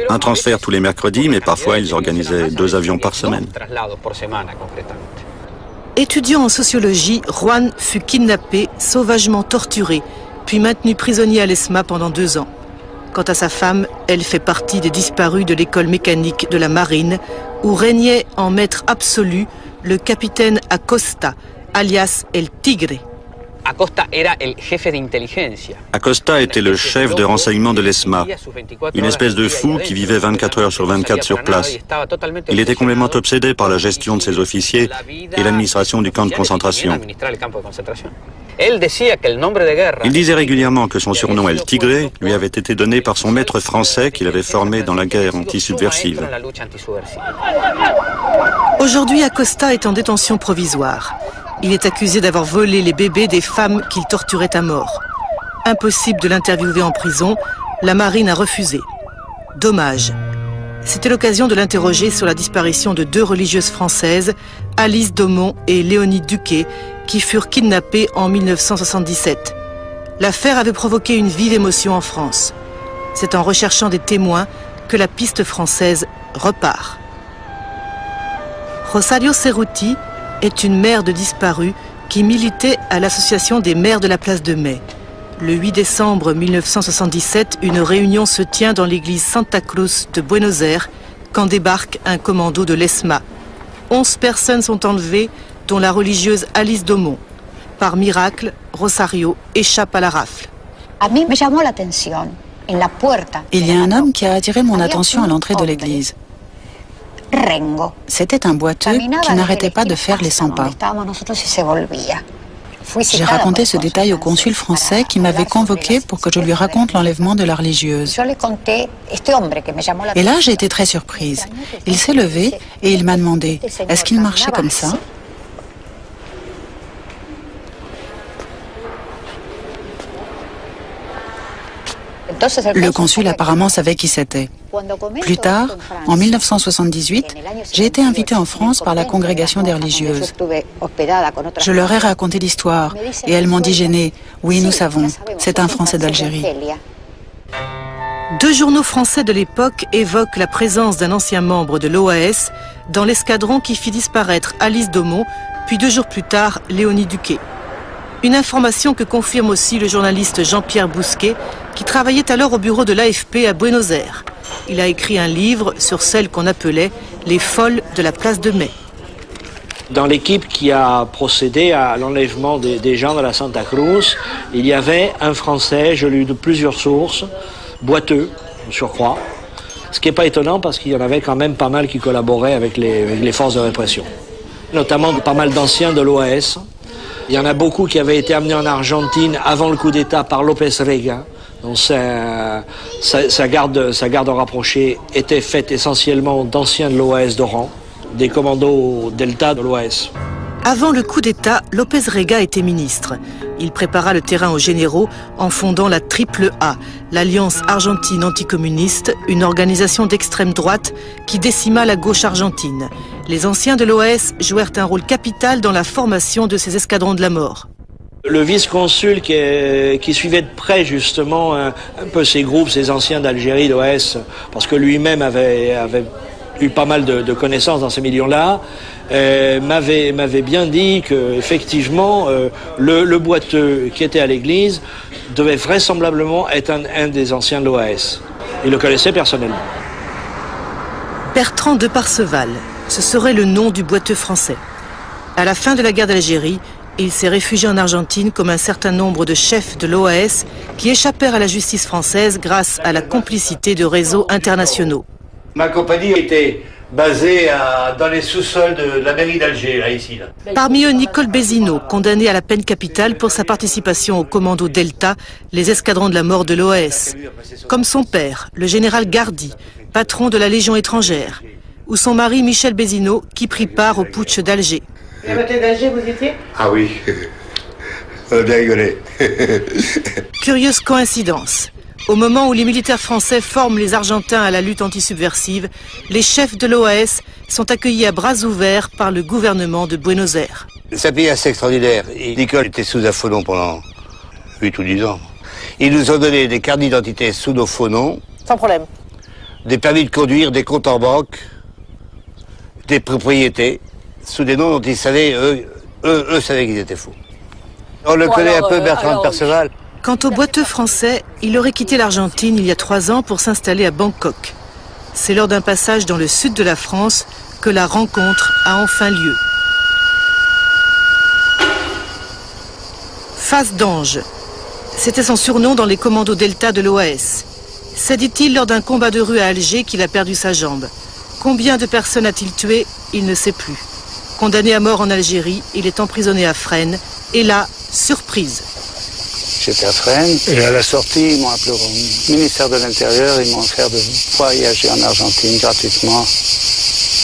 un transfert tous les mercredis, mais parfois ils organisaient 2 avions par semaine. Étudiant en sociologie, Juan fut kidnappé, sauvagement torturé, puis maintenu prisonnier à l'ESMA pendant 2 ans. Quant à sa femme, elle fait partie des disparus de l'école mécanique de la marine, où régnait en maître absolu le capitaine Acosta, alias El Tigre. Acosta était le chef de renseignement de l'ESMA, une espèce de fou qui vivait 24 heures sur 24 sur place. Il était complètement obsédé par la gestion de ses officiers et l'administration du camp de concentration. Il disait régulièrement que son surnom El Tigre lui avait été donné par son maître français qu'il avait formé dans la guerre anti-subversive. Aujourd'hui, Acosta est en détention provisoire. Il est accusé d'avoir volé les bébés des femmes qu'il torturait à mort. Impossible de l'interviewer en prison, la marine a refusé. Dommage. C'était l'occasion de l'interroger sur la disparition de 2 religieuses françaises, Alice Daumont et Léonie Duquet, qui furent kidnappées en 1977. L'affaire avait provoqué une vive émotion en France. C'est en recherchant des témoins que la piste française repart. Rosario Cerruti est une mère de disparus qui militait à l'association des mères de la place de Mai. Le 8 décembre 1977, une réunion se tient dans l'église Santa Cruz de Buenos Aires quand débarque un commando de l'ESMA. 11 personnes sont enlevées, dont la religieuse Alice Daumont. Par miracle, Rosario échappe à la rafle. Il y a un homme qui a attiré mon attention à l'entrée de l'église. C'était un boiteux qui n'arrêtait pas de faire les 100 pas. J'ai raconté ce détail au consul français qui m'avait convoqué pour que je lui raconte l'enlèvement de la religieuse. Et là, j'ai été très surprise. Il s'est levé et il m'a demandé « Est-ce qu'il marchait comme ça ?» Le consul apparemment savait qui c'était. Plus tard, en 1978, j'ai été invitée en France par la congrégation des religieuses. Je leur ai raconté l'histoire et elles m'ont dit gênée « Oui, nous savons, c'est un Français d'Algérie ». 2 journaux français de l'époque évoquent la présence d'un ancien membre de l'OAS dans l'escadron qui fit disparaître Alice Daumont, puis 2 jours plus tard, Léonie Duquet. Une information que confirme aussi le journaliste Jean-Pierre Bousquet, qui travaillait alors au bureau de l'AFP à Buenos Aires. Il a écrit un livre sur celles qu'on appelait les folles de la place de Mai. Dans l'équipe qui a procédé à l'enlèvement des gens de la Santa Cruz, il y avait un Français, je l'ai eu de plusieurs sources, boiteux, en surcroît. Ce qui n'est pas étonnant parce qu'il y en avait quand même pas mal qui collaboraient avec les forces de répression. Notamment pas mal d'anciens de l'OAS. Il y en a beaucoup qui avaient été amenés en Argentine avant le coup d'État par López Rega. Donc sa garde rapprochée était faite essentiellement d'anciens de l'OAS d'Oran, des commandos Delta de l'OAS. Avant le coup d'État, López Rega était ministre. Il prépara le terrain aux généraux en fondant la AAA, l'Alliance argentine anticommuniste, une organisation d'extrême droite qui décima la gauche argentine. Les anciens de l'OAS jouèrent un rôle capital dans la formation de ces escadrons de la mort. Le vice-consul qui suivait de près justement un peu ces groupes, ces anciens d'Algérie, d'OAS, parce que lui-même avait eu pas mal de connaissances dans ces millions-là, m'avait bien dit que effectivement le boiteux qui était à l'église devait vraisemblablement être un des anciens de l'OAS. Il le connaissait personnellement. Bertrand de Parseval, ce serait le nom du boiteux français. À la fin de la guerre d'Algérie, il s'est réfugié en Argentine comme un certain nombre de chefs de l'OAS qui échappèrent à la justice française grâce à la complicité de réseaux internationaux. Ma compagnie était basée dans les sous-sols de la mairie d'Alger, là, ici. Là. Parmi eux, Nicole Bézineau, condamné à la peine capitale pour sa participation au commando Delta, les escadrons de la mort de l'OAS. Comme son père, le général Gardy, patron de la Légion étrangère, ou son mari Michel Bézineau, qui prit part au putsch d'Alger. À la bataille d'Alger, vous étiez ? Ah oui, on a bien rigolé. Curieuse coïncidence. Au moment où les militaires français forment les Argentins à la lutte antisubversive, les chefs de l'OAS sont accueillis à bras ouverts par le gouvernement de Buenos Aires. C'est un pays assez extraordinaire. Nicole était sous un faux nom pendant 8 ou 10 ans. Ils nous ont donné des cartes d'identité sous nos faux noms. Sans problème. Des permis de conduire, des comptes en banque, des propriétés, sous des noms dont ils savaient, eux savaient qu'ils étaient faux. On le connaît un peu, Bertrand de Perceval. Quant au boiteux français, il aurait quitté l'Argentine il y a 3 ans pour s'installer à Bangkok. C'est lors d'un passage dans le sud de la France que la rencontre a enfin lieu. Face d'ange, c'était son surnom dans les commandos Delta de l'OAS. C'est, dit-il, lors d'un combat de rue à Alger qu'il a perdu sa jambe. Combien de personnes a-t-il tué? Il ne sait plus. Condamné à mort en Algérie, il est emprisonné à Fresnes. Et là, surprise. J'étais à Fresnes et à la sortie, ils m'ont appelé au ministère de l'Intérieur, ils m'ont offert de voyager en Argentine gratuitement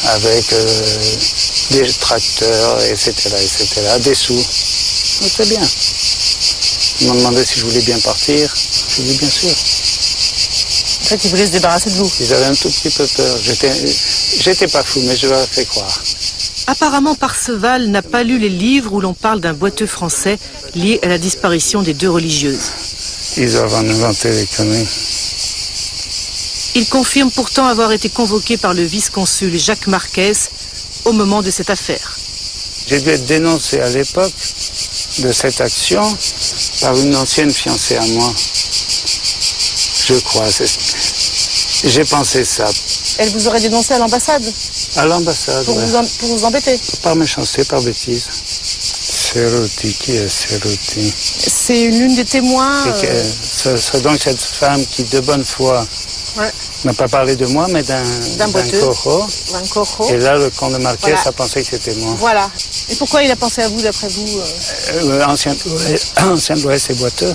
avec des tracteurs, etc., des sous. C'était bien. Ils m'ont demandé si je voulais bien partir. J'ai dit bien sûr. En fait, ils voulaient se débarrasser de vous. Ils avaient un tout petit peu peur. J'étais pas fou, mais je leur ai fait croire. Apparemment, Parseval n'a pas lu les livres où l'on parle d'un boiteux français lié à la disparition des deux religieuses. Ils doivent en inventer des conneries. Il confirme pourtant avoir été convoqué par le vice-consul Jacques Marquez au moment de cette affaire. J'ai dû être dénoncé à l'époque de cette action par une ancienne fiancée à moi. Je crois. J'ai pensé ça. Elle vous aurait dénoncé à l'ambassade? À l'ambassade, pour vous embêter? Par méchanceté, par bêtise. Cerruti, qui est Cerruti? C'est l'une des témoins. C'est donc cette femme qui, de bonne foi, n'a pas parlé de moi, mais d'un cojo. Et là, le comte de Marquez a pensé que c'était moi. Voilà. Et pourquoi il a pensé à vous, d'après vous? Ancien de l'Ouest et boiteux.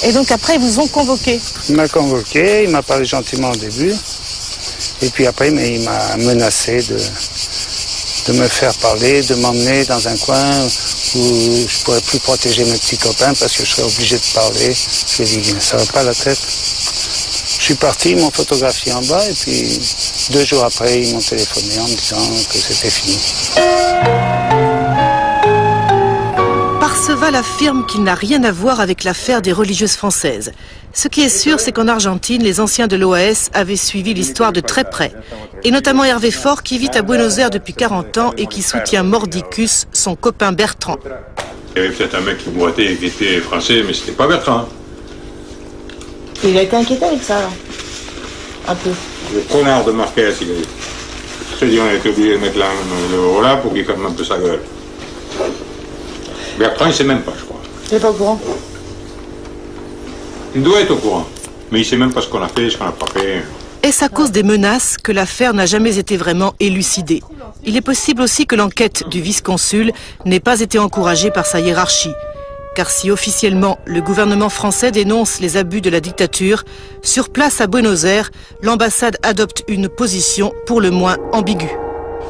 Et donc après, ils vous ont convoqué? Il m'a convoqué, il m'a parlé gentiment au début. Et puis après, il m'a menacé de me faire parler, de m'emmener dans un coin où je ne pourrais plus protéger mes petits copains parce que je serais obligé de parler. Je lui ai dit, ça va pas la tête. Je suis parti, ils m'ont photographié en bas et puis 2 jours après, ils m'ont téléphoné en me disant que c'était fini. Parseval affirme qu'il n'a rien à voir avec l'affaire des religieuses françaises. Ce qui est sûr, c'est qu'en Argentine, les anciens de l'OAS avaient suivi l'histoire de très près. Et notamment Hervé Faure, qui vit à Buenos Aires depuis 40 ans et qui soutient Mordicus, son copain Bertrand. Il y avait peut-être un mec qui boitait et qui était français, mais c'était pas Bertrand. Et il a été inquiété avec ça, alors. Un peu. Le connard de Marquez, il a très dit on a été obligé de mettre le voilà pour qu'il ferme un peu sa gueule. Bertrand, il sait même pas, je crois. Il n'est pas au courant? Il doit être au courant, mais il sait même pas ce qu'on a fait, ce qu'on n'a pas fait. Est-ce à cause des menaces que l'affaire n'a jamais été vraiment élucidée? Il est possible aussi que l'enquête du vice-consul n'ait pas été encouragée par sa hiérarchie. Car si officiellement le gouvernement français dénonce les abus de la dictature, sur place à Buenos Aires, l'ambassade adopte une position pour le moins ambiguë.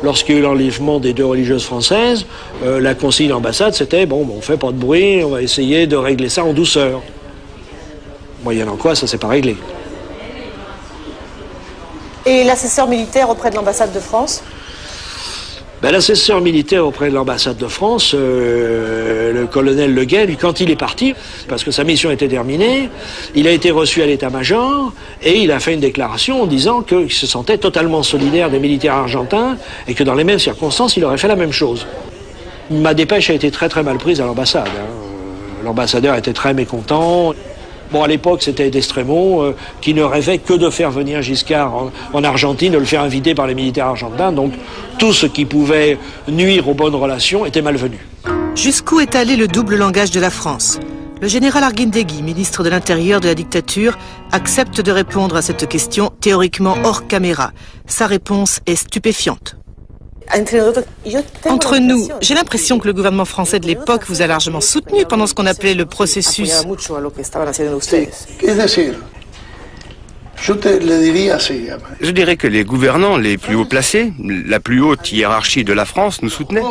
Lorsqu'il y a eu l'enlèvement des 2 religieuses françaises, la consigne de l'ambassade, c'était bon, on fait pas de bruit, on va essayer de régler ça en douceur. Moyennant quoi, ça s'est pas réglé. Et l'assesseur militaire auprès de l'ambassade de France? L'assesseur militaire auprès de l'ambassade de France, le colonel Le Guen, lui, quand il est parti, parce que sa mission était terminée, il a été reçu à l'état-major et il a fait une déclaration en disant qu'il se sentait totalement solidaire des militaires argentins et que dans les mêmes circonstances, il aurait fait la même chose. Ma dépêche a été très très mal prise à l'ambassade. L'ambassadeur était très mécontent. Bon, à l'époque, c'était d'Estremo qui ne rêvait que de faire venir Giscard en Argentine, de le faire inviter par les militaires argentins. Donc, tout ce qui pouvait nuire aux bonnes relations était malvenu. Jusqu'où est allé le double langage de la France? Le général Arguindegui, ministre de l'Intérieur de la dictature, accepte de répondre à cette question théoriquement hors caméra. Sa réponse est stupéfiante. Entre nous, j'ai l'impression que le gouvernement français de l'époque vous a largement soutenu pendant ce qu'on appelait le processus. Je dirais que les gouvernants les plus haut placés, la plus haute hiérarchie de la France, nous soutenaient.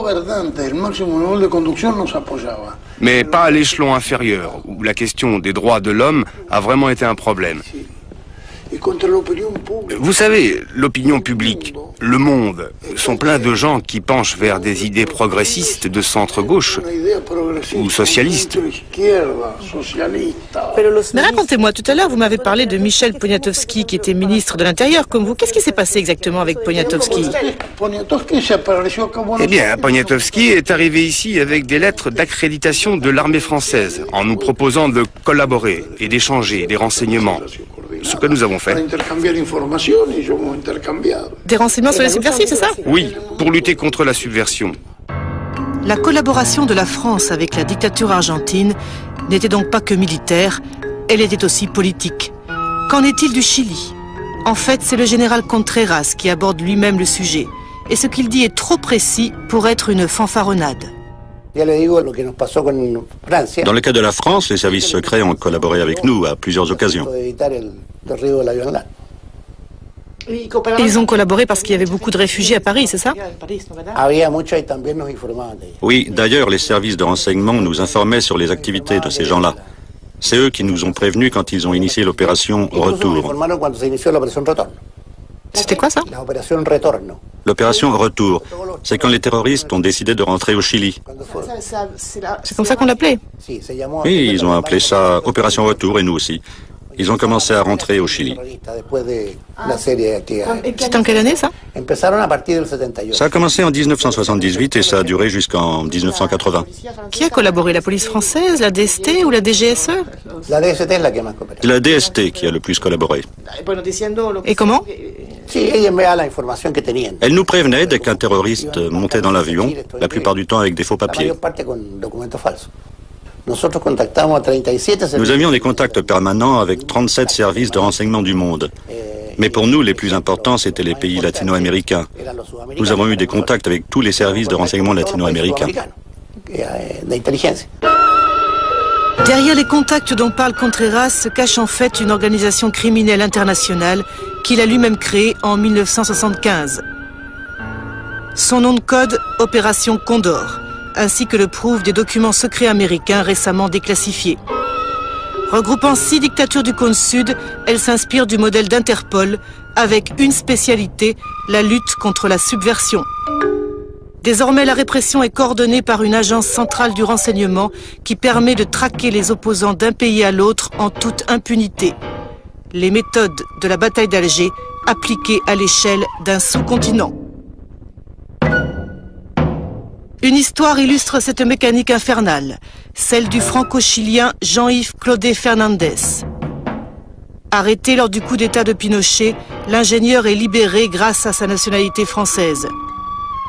Mais pas à l'échelon inférieur, où la question des droits de l'homme a vraiment été un problème. Vous savez, l'opinion publique, le monde, sont pleins de gens qui penchent vers des idées progressistes de centre-gauche ou socialistes. Mais racontez-moi, tout à l'heure, vous m'avez parlé de Michel Poniatowski, qui était ministre de l'Intérieur comme vous. Qu'est-ce qui s'est passé exactement avec Poniatowski? Eh bien, Poniatowski est arrivé ici avec des lettres d'accréditation de l'armée française, en nous proposant de collaborer et d'échanger des renseignements. Ce que nous avons fait. Des renseignements sur les subversifs, c'est ça? Oui, pour lutter contre la subversion. La collaboration de la France avec la dictature argentine n'était donc pas que militaire, elle était aussi politique. Qu'en est-il du Chili? En fait, c'est le général Contreras qui aborde lui-même le sujet. Et ce qu'il dit est trop précis pour être une fanfaronnade. Dans le cas de la France, les services secrets ont collaboré avec nous à plusieurs occasions. Ils ont collaboré parce qu'il y avait beaucoup de réfugiés à Paris, c'est ça? Oui, d'ailleurs, les services de renseignement nous informaient sur les activités de ces gens-là. C'est eux qui nous ont prévenus quand ils ont initié l'opération Retour. C'était quoi ça? L'opération Retour, c'est quand les terroristes ont décidé de rentrer au Chili. C'est comme ça qu'on l'appelait? Oui, ils ont appelé ça Opération Retour et nous aussi. Ils ont commencé à rentrer au Chili. C'était en quelle année ça? Ça a commencé en 1978 et ça a duré jusqu'en 1980. Qui a collaboré? La police française, la DST ou la DGSE? La DST qui a le plus collaboré. Et comment? Elle nous prévenait dès qu'un terroriste montait dans l'avion, la plupart du temps avec des faux papiers. Nous avions des contacts permanents avec 37 services de renseignement du monde. Mais pour nous, les plus importants, c'étaient les pays latino-américains. Nous avons eu des contacts avec tous les services de renseignement latino-américains. Derrière les contacts dont parle Contreras se cache en fait une organisation criminelle internationale qu'il a lui-même créée en 1975. Son nom de code, Opération Condor, ainsi que le prouvent des documents secrets américains récemment déclassifiés. Regroupant 6 dictatures du cône sud, elle s'inspire du modèle d'Interpol, avec une spécialité, la lutte contre la subversion. Désormais, la répression est coordonnée par une agence centrale du renseignement qui permet de traquer les opposants d'un pays à l'autre en toute impunité. Les méthodes de la bataille d'Alger appliquées à l'échelle d'un sous-continent. Une histoire illustre cette mécanique infernale, celle du franco-chilien Jean-Yves Claudet Fernandez. Arrêté lors du coup d'État de Pinochet, l'ingénieur est libéré grâce à sa nationalité française.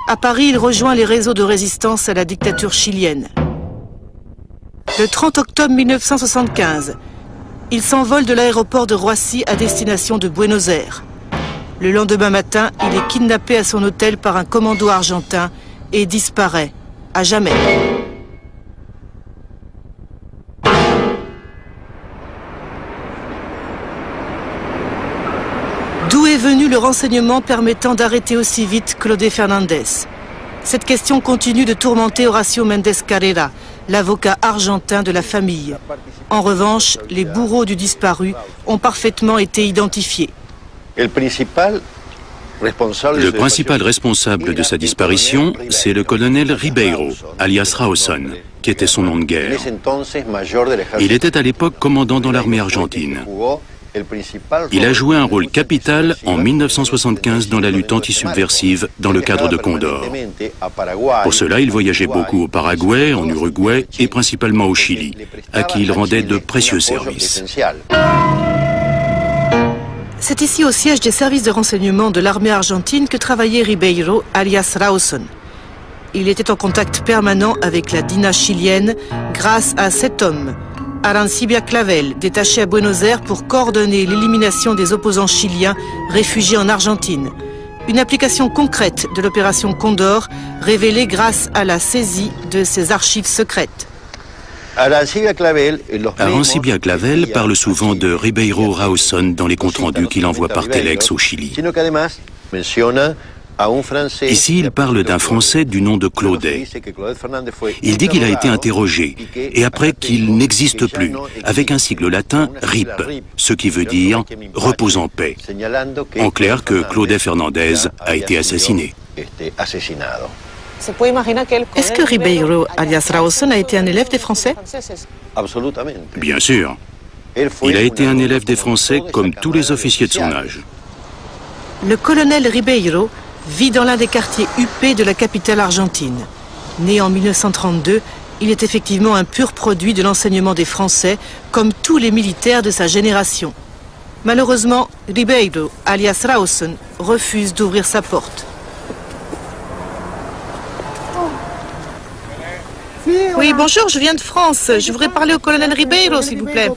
À Paris, il rejoint les réseaux de résistance à la dictature chilienne. Le 30 octobre 1975, il s'envole de l'aéroport de Roissy à destination de Buenos Aires. Le lendemain matin, il est kidnappé à son hôtel par un commando argentin et disparaît à jamais. D'où est venu le renseignement permettant d'arrêter aussi vite Claudet Fernandez? Cette question continue de tourmenter Horacio Méndez Carrera, l'avocat argentin de la famille. En revanche, les bourreaux du disparu ont parfaitement été identifiés. Le principal responsable de sa disparition, c'est le colonel Ribeiro, alias Rawson, qui était son nom de guerre. Il était à l'époque commandant dans l'armée argentine. Il a joué un rôle capital en 1975 dans la lutte antisubversive dans le cadre de Condor. Pour cela, il voyageait beaucoup au Paraguay, en Uruguay et principalement au Chili, à qui il rendait de précieux services. C'est ici au siège des services de renseignement de l'armée argentine que travaillait Ribeiro, alias Rawson. Il était en contact permanent avec la DINA chilienne grâce à cet homme, Arancibia Clavel, détaché à Buenos Aires pour coordonner l'élimination des opposants chiliens réfugiés en Argentine. Une application concrète de l'opération Condor révélée grâce à la saisie de ses archives secrètes. Arancibia Clavel parle souvent de Ribeiro Rawson dans les comptes rendus qu'il envoie par Telex au Chili. Ici, il parle d'un Français du nom de Claudet. Il dit qu'il a été interrogé et après qu'il n'existe plus, avec un sigle latin RIP, ce qui veut dire « repose en paix ». En clair que Claudet Fernandez a été assassiné. Est-ce que Ribeiro, alias Rawson, a été un élève des Français? Bien sûr. Il a été un élève des Français comme tous les officiers de son âge. Le colonel Ribeiro vit dans l'un des quartiers huppés de la capitale argentine. Né en 1932, il est effectivement un pur produit de l'enseignement des Français, comme tous les militaires de sa génération. Malheureusement, Ribeiro, alias Rawson, refuse d'ouvrir sa porte. Oui, bonjour, je viens de France. Je voudrais parler au colonel Ribeiro, s'il vous plaît.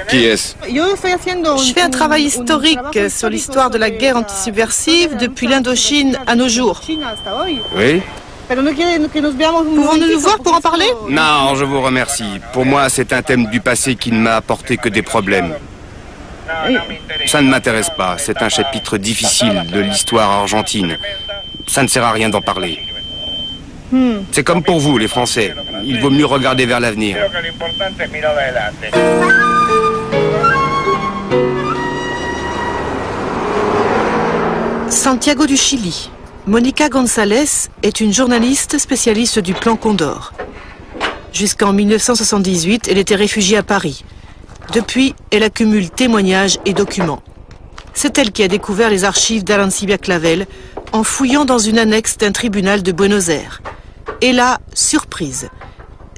Qui est-ce? Je fais un travail historique sur l'histoire de la guerre antisubversive depuis l'Indochine à nos jours. Oui? Pouvons-nous nous voir pour en parler? Non, je vous remercie. Pour moi, c'est un thème du passé qui ne m'a apporté que des problèmes. Ça ne m'intéresse pas. C'est un chapitre difficile de l'histoire argentine. Ça ne sert à rien d'en parler. C'est comme pour vous, les Français. Il vaut mieux regarder vers l'avenir. Santiago du Chili. Monica González est une journaliste spécialiste du plan Condor. Jusqu'en 1978, elle était réfugiée à Paris. Depuis, elle accumule témoignages et documents. C'est elle qui a découvert les archives d'Arancibia Clavel en fouillant dans une annexe d'un tribunal de Buenos Aires. Et là, surprise,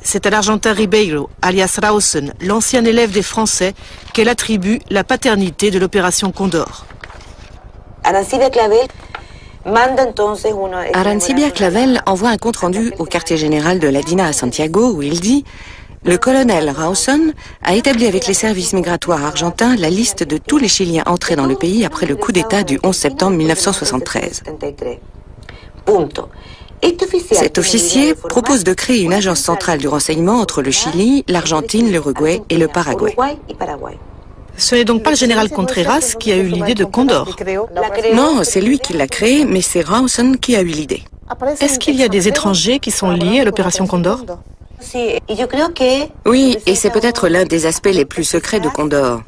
c'est à l'Argentin Ribeiro, alias Rawson, l'ancien élève des Français, qu'elle attribue la paternité de l'opération Condor. Arancibia Clavel envoie un compte-rendu au quartier général de la DINA à Santiago où il dit « Le colonel Rawson a établi avec les services migratoires argentins la liste de tous les Chiliens entrés dans le pays après le coup d'État du 11 septembre 1973. » Cet officier propose de créer une agence centrale du renseignement entre le Chili, l'Argentine, l'Uruguay et le Paraguay. Ce n'est donc pas le général Contreras qui a eu l'idée de Condor. Non, c'est lui qui l'a créé, mais c'est Rawson qui a eu l'idée. Est-ce qu'il y a des étrangers qui sont liés à l'opération Condor? Oui, et c'est peut-être l'un des aspects les plus secrets de Condor.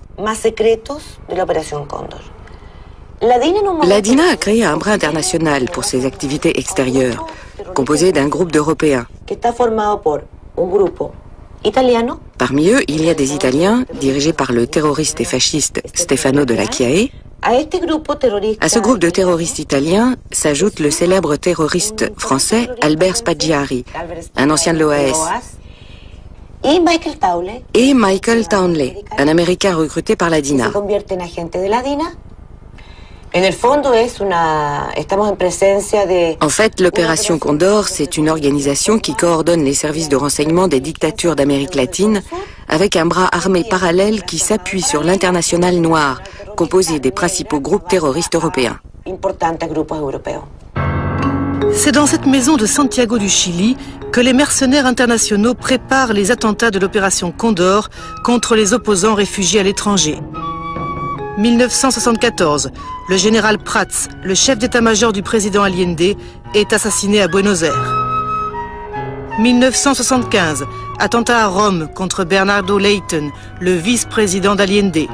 La DINA a créé un bras international pour ses activités extérieures, composé d'un groupe d'Européens. Parmi eux, il y a des Italiens, dirigés par le terroriste et fasciste Stefano de la Chiae. À ce groupe de terroristes italiens s'ajoute le célèbre terroriste français Albert Spaggiari, un ancien de l'OAS, et Michael Townley, un Américain recruté par la DINA. En fait, l'opération Condor, c'est une organisation qui coordonne les services de renseignement des dictatures d'Amérique latine avec un bras armé parallèle qui s'appuie sur l'international noir, composé des principaux groupes terroristes européens. C'est dans cette maison de Santiago du Chili que les mercenaires internationaux préparent les attentats de l'opération Condor contre les opposants réfugiés à l'étranger. 1974, le général Prats, le chef d'état-major du président Allende, est assassiné à Buenos Aires. 1975, attentat à Rome contre Bernardo Leighton, le vice-président d'Allende.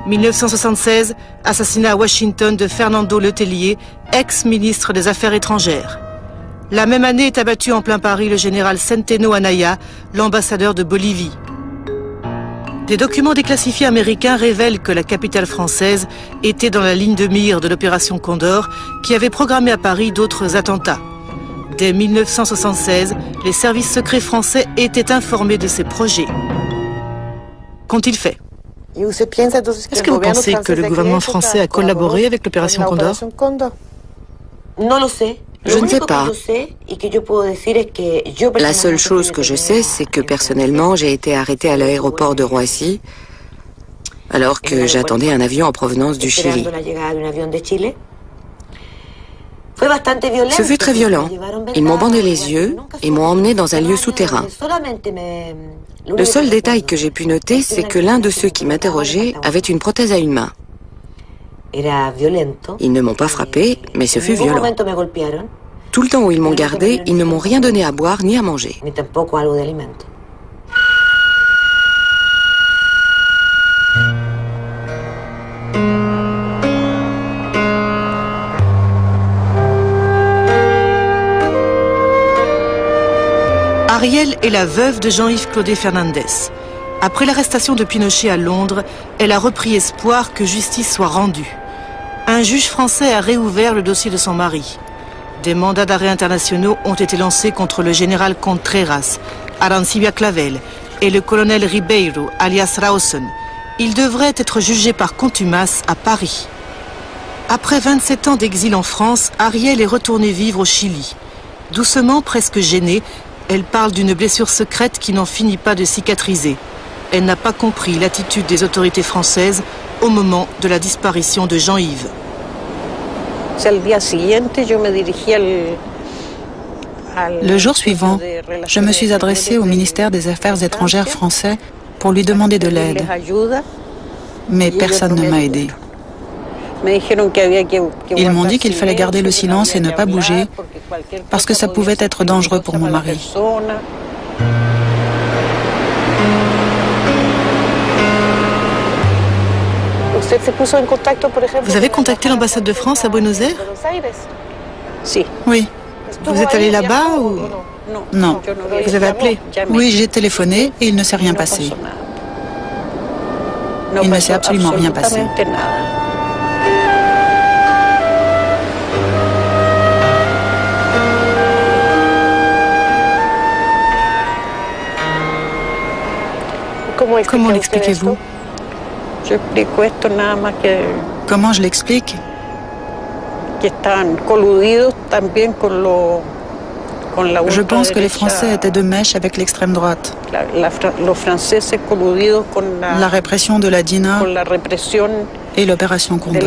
1976, assassinat à Washington de Fernando Letelier, ex-ministre des Affaires étrangères. La même année est abattu en plein Paris le général Centeno Anaya, l'ambassadeur de Bolivie. Des documents déclassifiés américains révèlent que la capitale française était dans la ligne de mire de l'opération Condor, qui avait programmé à Paris d'autres attentats. Dès 1976, les services secrets français étaient informés de ces projets. Qu'ont-ils fait? Est-ce que vous pensez que le gouvernement français a collaboré avec l'opération Condor? Je ne sais pas. La seule chose que je sais, c'est que personnellement, j'ai été arrêté à l'aéroport de Roissy alors que j'attendais un avion en provenance du Chili. Ce fut très violent. Ils m'ont bandé les yeux et m'ont emmené dans un lieu souterrain. Le seul détail que j'ai pu noter, c'est que l'un de ceux qui m'interrogeaient avait une prothèse à une main. Ils ne m'ont pas frappé, mais ce fut violent. Tout le temps où ils m'ont gardé, ils ne m'ont rien donné à boire ni à manger. Ariel est la veuve de Jean-Yves Claudet Fernandez. Après l'arrestation de Pinochet à Londres, elle a repris espoir que justice soit rendue. Un juge français a réouvert le dossier de son mari. Des mandats d'arrêt internationaux ont été lancés contre le général Contreras, Arancibia Clavel et le colonel Ribeiro, alias Rawson. Ils devraient être jugés par contumace à Paris. Après 27 ans d'exil en France, Ariel est retournée vivre au Chili. Doucement, presque gênée, elle parle d'une blessure secrète qui n'en finit pas de cicatriser. Elle n'a pas compris l'attitude des autorités françaises au moment de la disparition de Jean-Yves. Le jour suivant, je me suis adressée au ministère des Affaires étrangères français pour lui demander de l'aide. Mais personne ne m'a aidée. Ils m'ont dit qu'il fallait garder le silence et ne pas bouger, parce que ça pouvait être dangereux pour mon mari. Vous avez contacté l'ambassade de France à Buenos Aires? Oui. Vous êtes allé là-bas ou... Non. Vous avez appelé? Oui, j'ai téléphoné et il ne s'est rien passé. Il ne s'est absolument rien passé. Comment l'expliquez-vous? Comment je l'explique? Je pense que les Français étaient de mèche avec l'extrême droite. La répression de la DINA et l'opération Condor.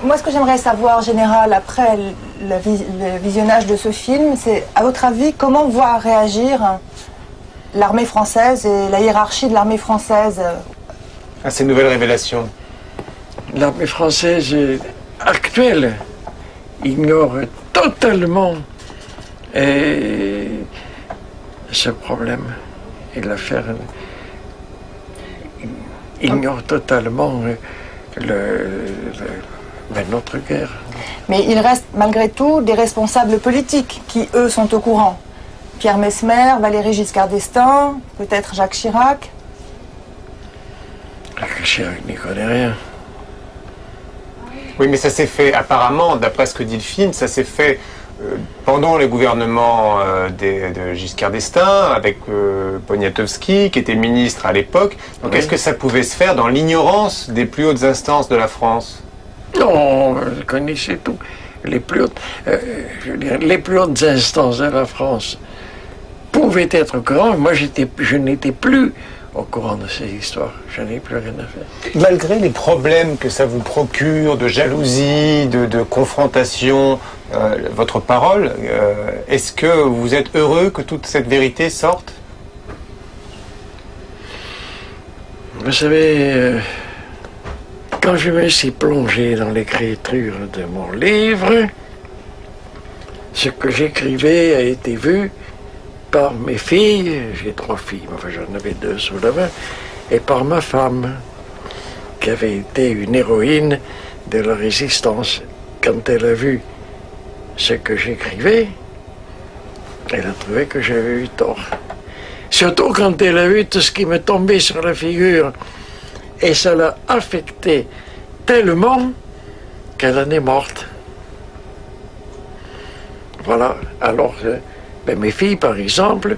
Moi, ce que j'aimerais savoir, Général, après le visionnage de ce film, c'est, à votre avis, comment va réagir l'armée française et la hiérarchie de l'armée française à ces nouvelles révélations? L'armée française actuelle ignore totalement ce problème et l'affaire ignore totalement notre guerre. Mais il reste malgré tout des responsables politiques qui, eux, sont au courant. Pierre Messmer, Valéry Giscard d'Estaing, peut-être Jacques Chirac. Jacques Chirac n'y connaît rien. Oui, mais ça s'est fait, apparemment, d'après ce que dit le film, ça s'est fait pendant les gouvernements de Giscard d'Estaing, avec Poniatowski, qui était ministre à l'époque. Donc, est-ce que ça pouvait se faire dans l'ignorance des plus hautes instances de la France? Non, je connaissais tout. Les plus hautes instances de la France pouvaient être au courant. Moi, je n'étais plus au courant de ces histoires. Je n'ai plus rien à faire. Malgré les problèmes que ça vous procure, de jalousie, de confrontation, votre parole, est-ce que vous êtes heureux que toute cette vérité sorte? Vous savez, quand je me suis plongé dans l'écriture de mon livre, ce que j'écrivais a été vu par mes filles, j'ai 3 filles, enfin j'en avais 2 sous la main, et par ma femme, qui avait été une héroïne de la résistance. Quand elle a vu ce que j'écrivais, elle a trouvé que j'avais eu tort. Surtout quand elle a vu tout ce qui me tombait sur la figure. Et ça l'a affectée tellement qu'elle en est morte. Voilà. Alors, mes filles, par exemple,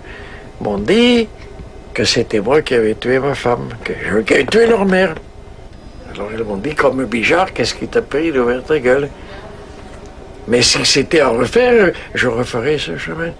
m'ont dit que c'était moi qui avais tué ma femme, que j'avais tué leur mère. Alors, elles m'ont dit, comme Bijard, qu'est-ce qui t'a pris d'ouvrir ta gueule? Mais si c'était à refaire, je referais ce chemin.